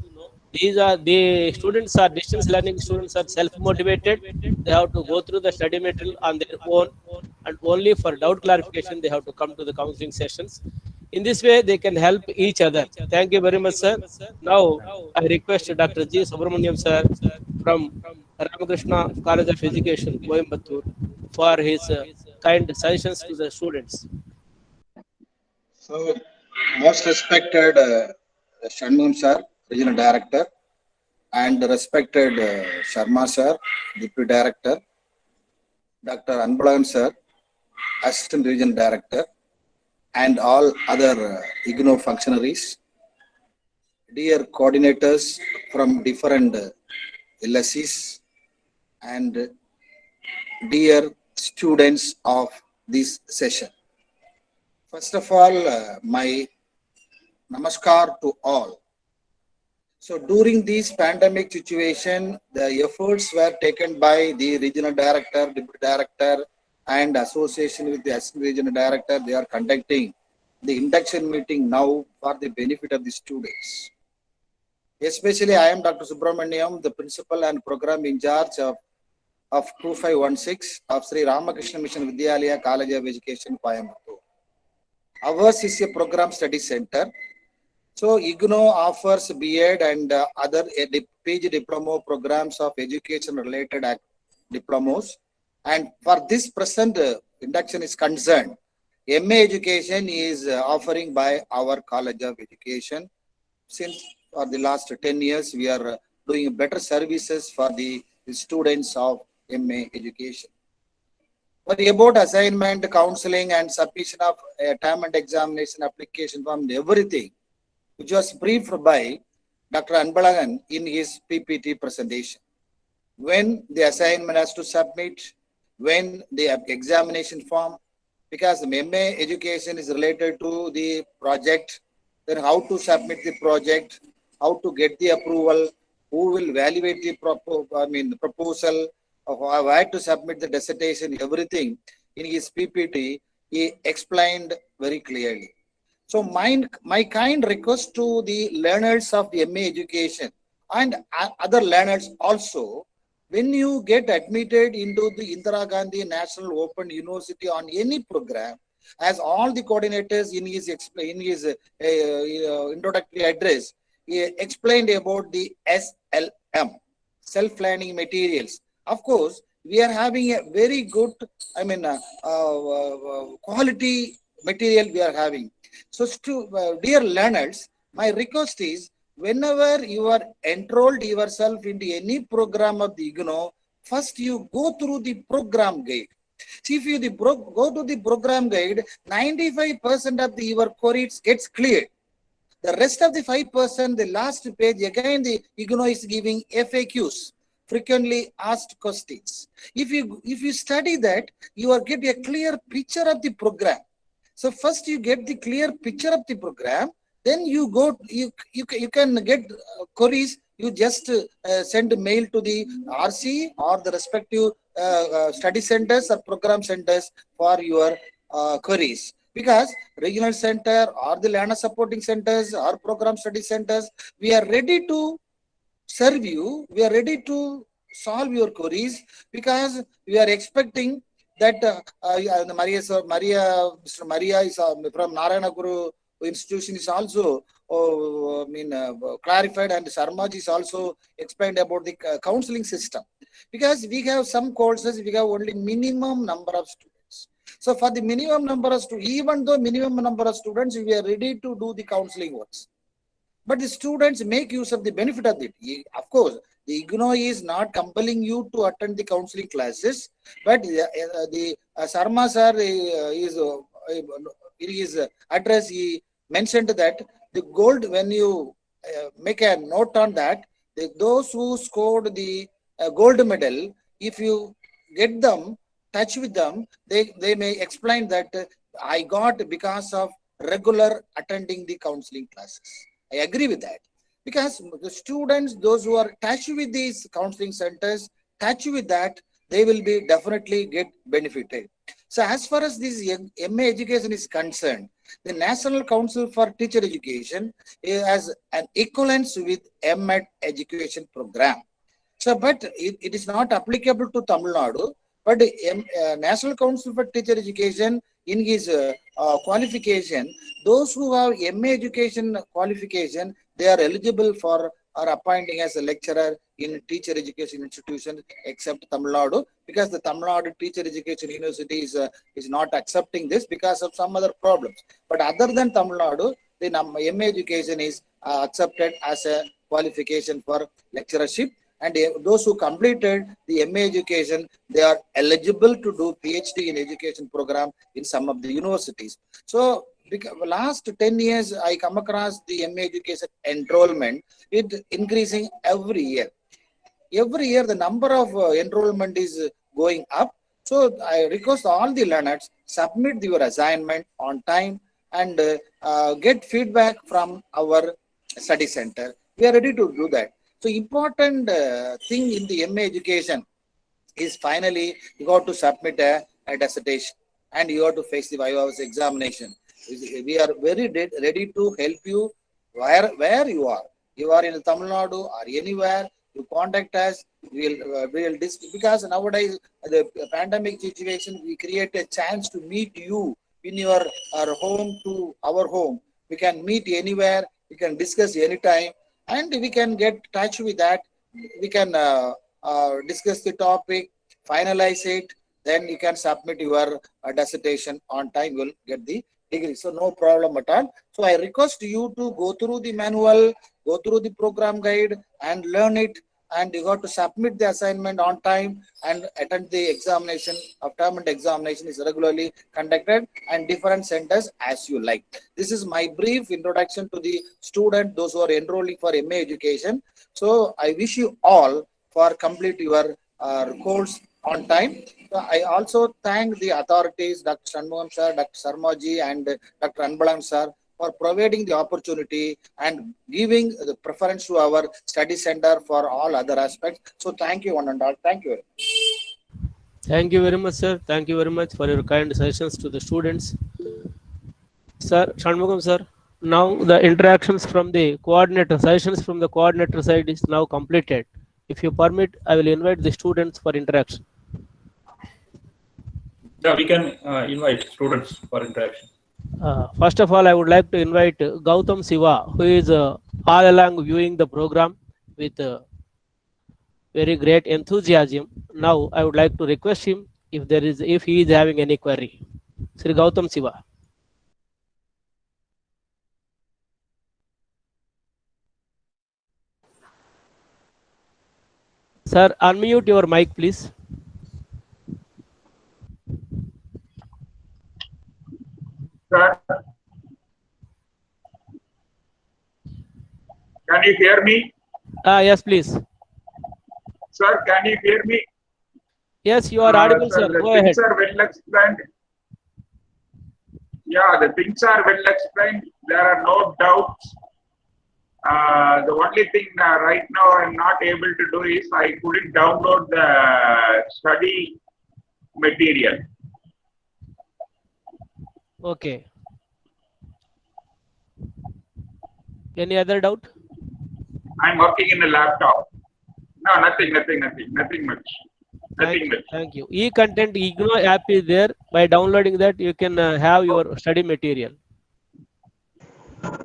These are the students are distance learning students are self-motivated. They have to go through the study material on their own, and only for doubt clarification they have to come to the counseling sessions. In this way, they can help each other. Thank you very much, sir. Now, I request Dr. G. Subramaniam, sir, from Ramakrishna College of Education, Coimbatore, for his kind suggestions to the students. So, most respected Shanmugam sir, Regional Director, and respected Sharma sir, Deputy Director, Dr. Anbalagan sir, Assistant Regional Director, and all other IGNOU functionaries, dear coordinators from different LSCs, and dear students of this session. First of all, my namaskar to all. So during this pandemic situation, the efforts were taken by the Regional Director, Deputy Director, and association with the Assistant Regional Director. They are conducting the induction meeting now for the benefit of the students. Especially I am Dr. Subramaniam, the Principal and Program in charge of 2516 of Sri Ramakrishna Mission Vidyalaya College of Education, Coimbatore. Ours is a program study center. So IGNOU offers BEd and other PG diploma programs of education related diplomas. And for this present induction is concerned, MA education is offering by our College of Education. Since for the last 10 years, we are doing better services for the students of MA education. But about assignment, counseling, and submission of term and examination application form, everything, which was briefed by Dr. Anbalagan in his PPT presentation. When the assignment has to submit, when the examination form, because MA education is related to the project, then how to submit the project, how to get the approval, who will evaluate the proposal, where to submit the dissertation, everything in his PPT, he explained very clearly. So my kind request to the learners of the MA education and other learners also, when you get admitted into the Indira Gandhi National Open University on any program, as all the coordinators in his introductory address, he explained about the SLM, self-learning materials. Of course, we are having a very good, quality material we are having. So, dear learners, my request is, whenever you are enrolled yourself into any program of the IGNOU, first you go through the program guide. See, if you go to the program guide, 95% of your queries gets cleared. The rest of the 5%, the last page, again the IGNOU is giving FAQs, frequently asked questions. If you study that, you will get a clear picture of the program. So first you get the clear picture of the program, then you go, you can get queries. You just send a mail to the RC or the respective study centers or program centers for your queries. Because regional center or the learner supporting centers or program study centers, we are ready to serve you. We are ready to solve your queries, because we are expecting that Mr. Maria is from Narayana Guru institution is also clarified, and Sharmaji is also explained about the counseling system, because we have some courses we have only minimum number of students. So for the minimum number of students, even though minimum number of students, we are ready to do the counseling works, but the students make use of the benefit of it. Of course, the IGNOU is not compelling you to attend the counseling classes, but the Sarma sir in his address, he mentioned that the gold, when you make a note on that, those who scored the gold medal, if you get them, touch with them, they may explain that I got because of regular attending the counseling classes. I agree with that. Because the students, those who are touch with these counseling centers, touch with that, they will be definitely get benefited. So as far as this MA education is concerned, the National Council for Teacher Education has an equivalence with MEd education program. So, but it is not applicable to Tamil Nadu, but National Council for Teacher Education, in his qualification, those who have MA education qualification, they are eligible for or appointing as a lecturer in teacher education institutions except Tamil Nadu, because the Tamil Nadu Teacher Education University is not accepting this because of some other problems. But other than Tamil Nadu, the MA education is accepted as a qualification for lecturership. And those who completed the MA education, they are eligible to do PhD in education program in some of the universities. So last 10 years, I come across the MA education enrollment, it increasing every year. Every year, the number of enrollment is going up. So I request all the learners, submit your assignment on time and get feedback from our study center. We are ready to do that. So important thing in the MA education is finally you got to submit a dissertation and you have to face the Viva examination. We are very ready to help you where you are. You are in Tamil Nadu or anywhere, you contact us. We'll discuss, because nowadays the pandemic situation, we create a chance to meet you in your home to our home. We can meet anywhere. We can discuss anytime. And we can get touch with that. We can discuss the topic, finalize it, then you can submit your dissertation on time, you will get the degree. So no problem at all. So I request you to go through the manual, go through the program guide and learn it. And you got to submit the assignment on time and attend the examination. Term and examination is regularly conducted and different centers as you like. This is my brief introduction to the student, those who are enrolling for MA education. So I wish you all for complete your course on time. So I also thank the authorities, Dr. Shanmugam sir, Dr. Sarmaji and Dr. Anbalan sir, for providing the opportunity and giving the preference to our study center for all other aspects. So thank you one and all. Thank you. Thank you very much, sir. Thank you very much for your kind suggestions to the students. Sir, Shanmugam sir, now the interactions from the coordinator, suggestions from the coordinator side is now completed. If you permit, I will invite the students for interaction. Yeah, we can invite students for interaction. First of all, I would like to invite Gautam Siva, who is all along viewing the program with very great enthusiasm. Now, I would like to request him if he is having any query. Sri Gautam Siva. Sir, unmute your mic, please. Sir, can you hear me? Yes, please. Sir, can you hear me? Yes, you are audible, sir. Go ahead. Things are well explained. Yeah, the things are well explained. There are no doubts. The only thing right now I'm not able to do is I couldn't download the study material. Okay. Any other doubt? I'm working in a laptop. No, nothing much. Thank you. E-content IGNOU app is there. By downloading that, you can have your study material.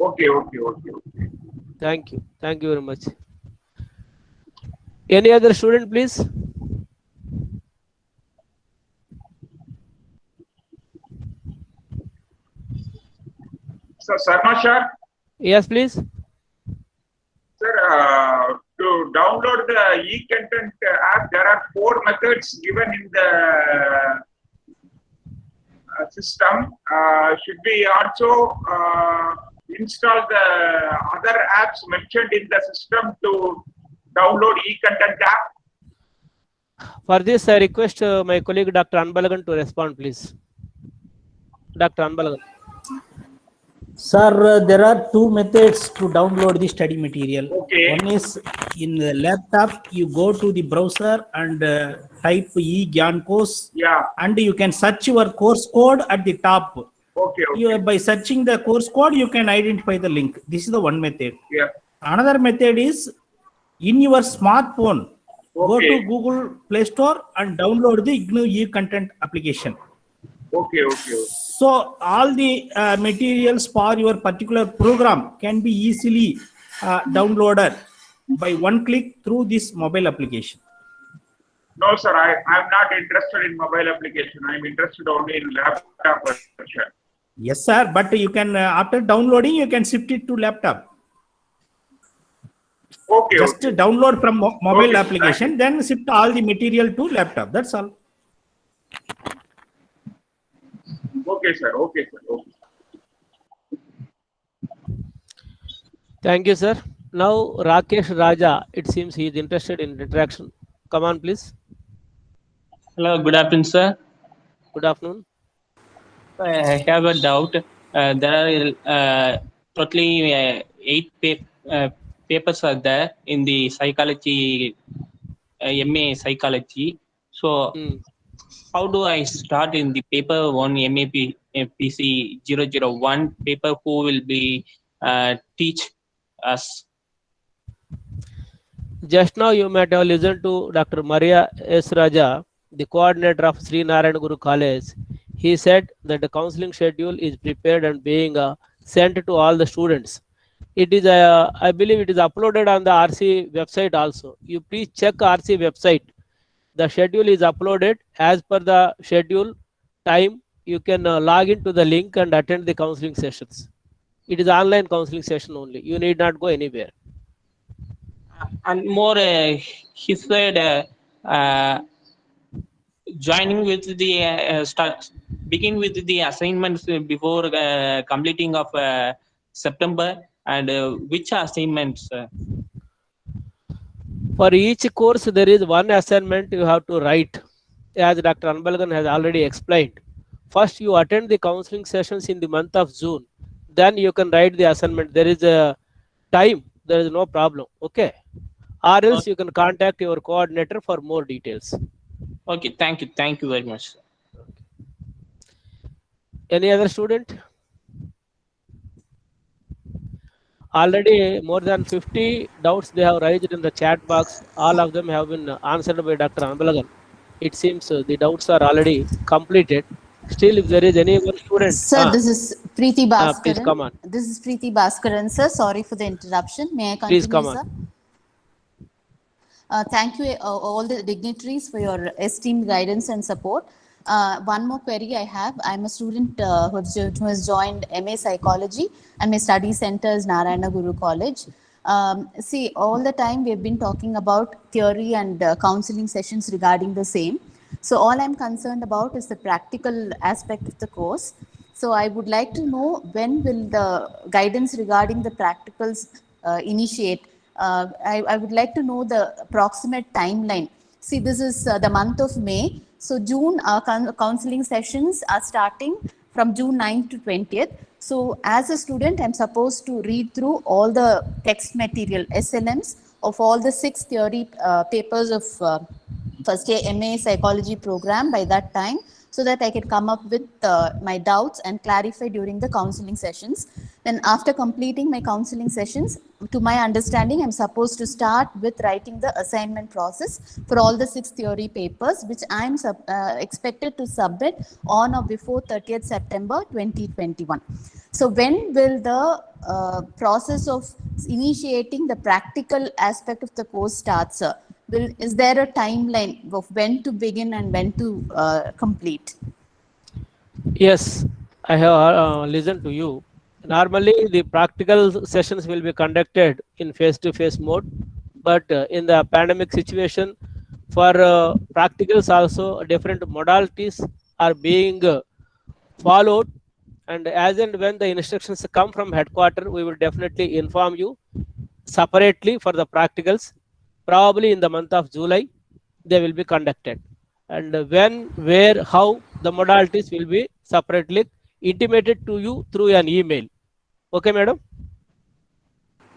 Okay. Thank you. Thank you very much. Any other student, please? So, Sarma sir? Yes, please. Sir, to download the e-content app, there are 4 methods given in the system, should we also install the other apps mentioned in the system to download e-content app? For this, I request my colleague Dr. Anbalagan to respond, please. Dr. Anbalagan. Sir, there are two methods to download the study material. Okay. One is in the laptop, you go to the browser and type eGyan course, Yeah. and you can search your course code at the top. Okay. Okay. By searching the course code, you can identify the link. This is the one method. Yeah. Another method is in your smartphone, go Okay. to Google Play Store and download the IGNOU e-content application. Okay. Okay. So all the materials for your particular program can be easily downloaded by one click through this mobile application. No, sir, I'm not interested in mobile application. I'm interested only in laptop version. Yes, sir. But you can, after downloading, you can shift it to laptop. Okay. Just Okay. download from mobile Okay, application, then shift all the material to laptop. That's all. Okay, sir. Okay, sir. Okay. Thank you, sir. Now, Rakesh Raja, it seems he is interested in interaction. Come on, please. Hello, good afternoon, sir. Good afternoon. I have a doubt. There are totally 8 papers are there in the psychology, MA psychology. So, how do I start in the paper 1 MAP PC 001 paper? Who will be teach us? Just now you might have listened to Dr. Maria S. Raja, the coordinator of Sri Narayana Guru College. He said that the counseling schedule is prepared and being sent to all the students. It is, I believe it is uploaded on the RC website also. You please check RC website. The schedule is uploaded as per the schedule time. You can log into the link and attend the counseling sessions. It is online counseling session only. You need not go anywhere. And more, he said joining with the begin with the assignments before completing of September, and which assignments? For each course, there is one assignment you have to write, as Dr. Anbalagan has already explained. First, you attend the counseling sessions in the month of June. Then you can write the assignment. There is a time. There is no problem. Okay. Or else you can contact your coordinator for more details. Okay. Thank you. Thank you very much. Any other student? Already more than 50 doubts they have raised in the chat box. All of them have been answered by Dr. Anbalagan. It seems the doubts are already completed. Still, if there is any one student. Sir, this is Preeti Bhaskaran. Please come on. This is Preeti Bhaskaran, sir. Sorry for the interruption. May I continue, Please come sir? on. Thank you all the dignitaries for your esteemed guidance and support. One more query I have. I'm a student who has joined MA Psychology, and my study center is Narayana Guru College. See, all the time we've been talking about theory and counseling sessions regarding the same. So all I'm concerned about is the practical aspect of the course. So I would like to know, when will the guidance regarding the practicals initiate? I would like to know the approximate timeline. See, this is the month of May. So June, our counseling sessions are starting from June 9th to 20th. So as a student, I'm supposed to read through all the text material, SLMs, of all the 6 theory papers of first year MA Psychology program by that time, so that I can come up with my doubts and clarify during the counseling sessions. Then after completing my counseling sessions, to my understanding, I'm supposed to start with writing the assignment process for all the 6 theory papers, which I'm expected to submit on or before 30th September 2021. So when will the process of initiating the practical aspect of the course start, sir? Is there a timeline of when to begin and when to complete? Yes, I have listened to you. Normally, the practical sessions will be conducted in face-to-face mode, but in the pandemic situation, for practicals also different modalities are being followed, and as and when the instructions come from headquarters, we will definitely inform you separately for the practicals. Probably in the month of July, they will be conducted. And when, where, how, the modalities will be separately intimated to you through an email. Okay, madam?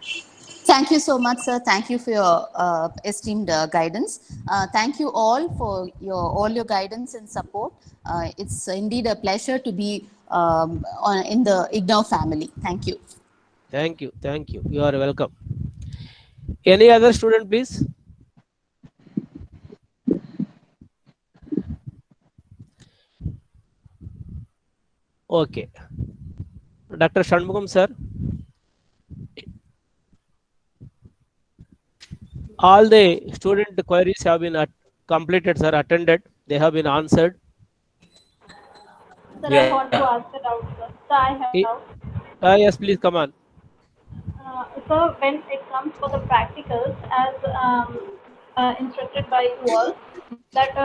Thank you so much, sir. Thank you for your esteemed guidance. Thank you all for all your guidance and support. It's indeed a pleasure to be in the IGNOU family. Thank you. Thank you. Thank you. You are welcome. Any other student, please? Okay. Dr. Shanmugam, sir. All the student queries have been completed, sir, attended. They have been answered. Sir, I want to ask a doubt, sir. Sir, I have a doubt. Yes, please come on. So when it comes for the practicals, as instructed by you all, that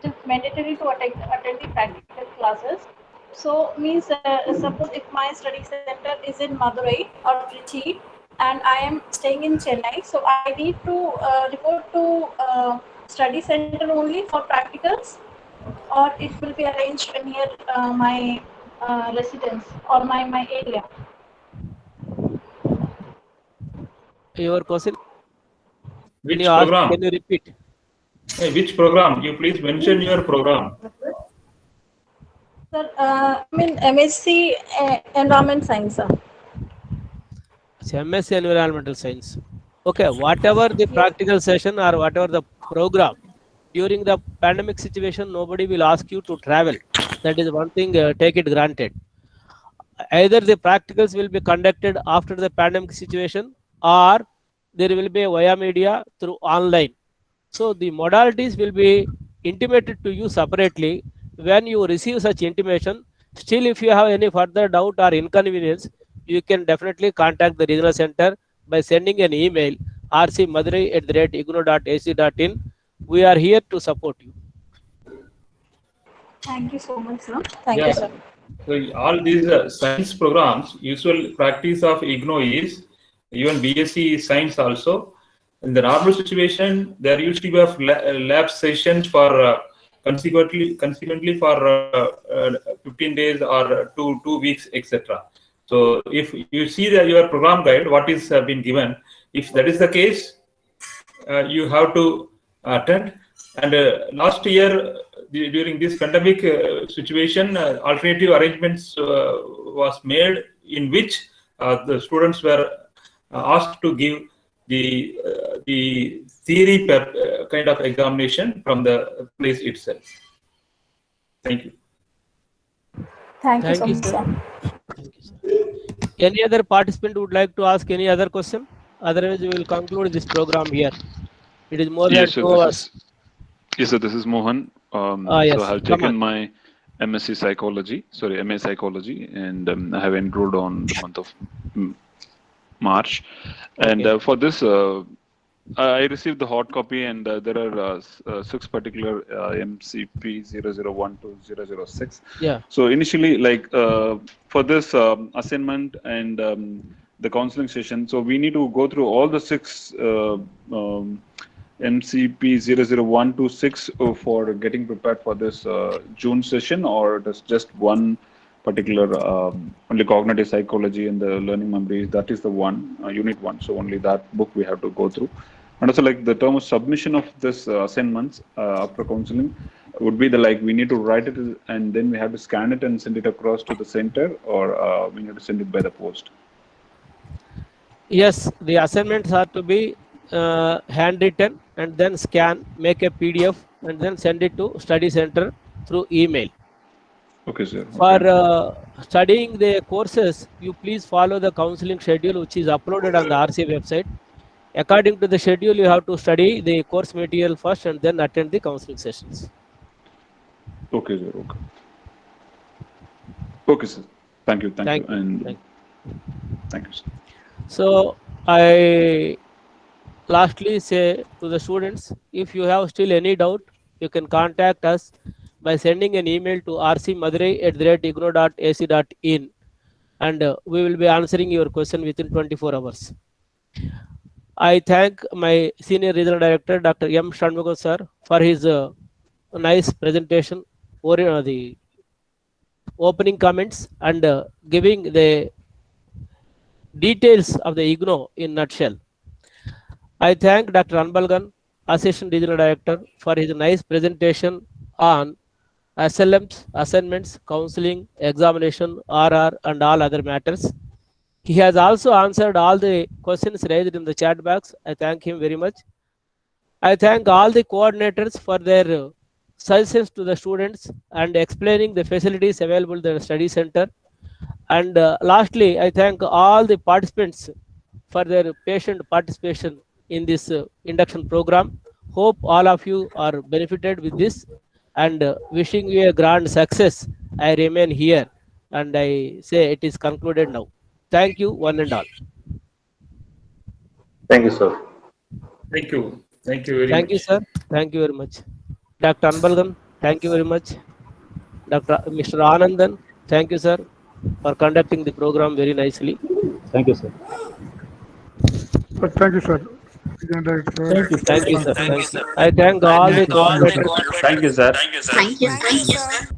it is mandatory to attend the practical classes. So means suppose if my study center is in Madurai or Trichy, and I am staying in Chennai, so I need to report to study center only for practicals, or it will be arranged near my residence or my area. Your question? Which program? Can you repeat? Hey, which program? You please mention your program. Sir, I mean MSc Environment Science, sir. It's MSc Environmental Science. Okay, whatever the practical session or whatever the program, during the pandemic situation, nobody will ask you to travel. That is one thing, take it granted. Either the practicals will be conducted after the pandemic situation, or there will be a via media through online. So the modalities will be intimated to you separately. When you receive such intimation, still if you have any further doubt or inconvenience, you can definitely contact the regional center by sending an email rcmadurai@igno.ac.in. We are here to support you. Thank you so much, sir. Thank you, sir. So all these science programs, usual practice of IGNOU is even BSc Science also. In the normal situation, there used to be lab sessions for consequently for 15 days or two weeks, etc. So if you see that your program guide, what is been given, if that is the case, you have to attend. And last year, during this pandemic situation, alternative arrangements was made in which the students were asked to give the theory kind of examination from the place itself. Thank you. Thank you so much, sir. Any other participant would like to ask any other question? Otherwise, we will conclude this program here. It is more than 2 hours. Yes, sir, this is Mohan. Yes, so I have taken my MSc Psychology, MA Psychology, and I have enrolled on the month of March. And for this, I received the hard copy, and there are 6 particular MCP 001 to 006. Yeah. So initially, like for this assignment and the counseling session, so we need to go through all the 6 MCP 001 to 6 for getting prepared for this June session, or does just one particular only cognitive psychology and the learning memories, that is the one unit 1, so only that book we have to go through. And also, like, the term of submission of this assignments after counseling would be we need to write it and then we have to scan it and send it across to the center, or we need to send it by the post. Yes, the assignments are to be handwritten and then scan, make a PDF, and then send it to study center through email. Okay, sir. For studying the courses, you please follow the counseling schedule which is uploaded on the RC website. According to the schedule, you have to study the course material first and then attend the counseling sessions. Okay, sir. Okay. Okay, sir. Thank you. Thank you. And thank you, sir. So I lastly say to the students, if you have still any doubt, you can contact us by sending an email to rcmadurai@igno.ac.in, and we will be answering your question within 24 hours. I thank my Senior Regional Director, Dr. M. Shanmugam sir, for his nice presentation, or the opening comments, and giving the details of the IGNO in nutshell. I thank Dr. Anbalagan, Assistant Regional Director, for his nice presentation on SLMs, assignments, counseling, examination, RR, and all other matters. He has also answered all the questions raised in the chat box. I thank him very much. I thank all the coordinators for their suggestions to the students and explaining the facilities available in the study center. And lastly, I thank all the participants for their patient participation in this induction program. Hope all of you are benefited with this, and wishing you a grand success. I remain here and I say it is concluded now. Thank you, one and all. Thank you, sir. Thank you. Thank you very much. Thank you, sir. Thank you very much. Dr. Anbalagan, thank you very much. Mr. Anandan, thank you, sir, for conducting the program very nicely. Thank you, sir. Thank you, sir. Regional Director, sir. Thank you, sir. Thank you, sir. I thank all the coordinators. Thank you, sir. Thank you, sir.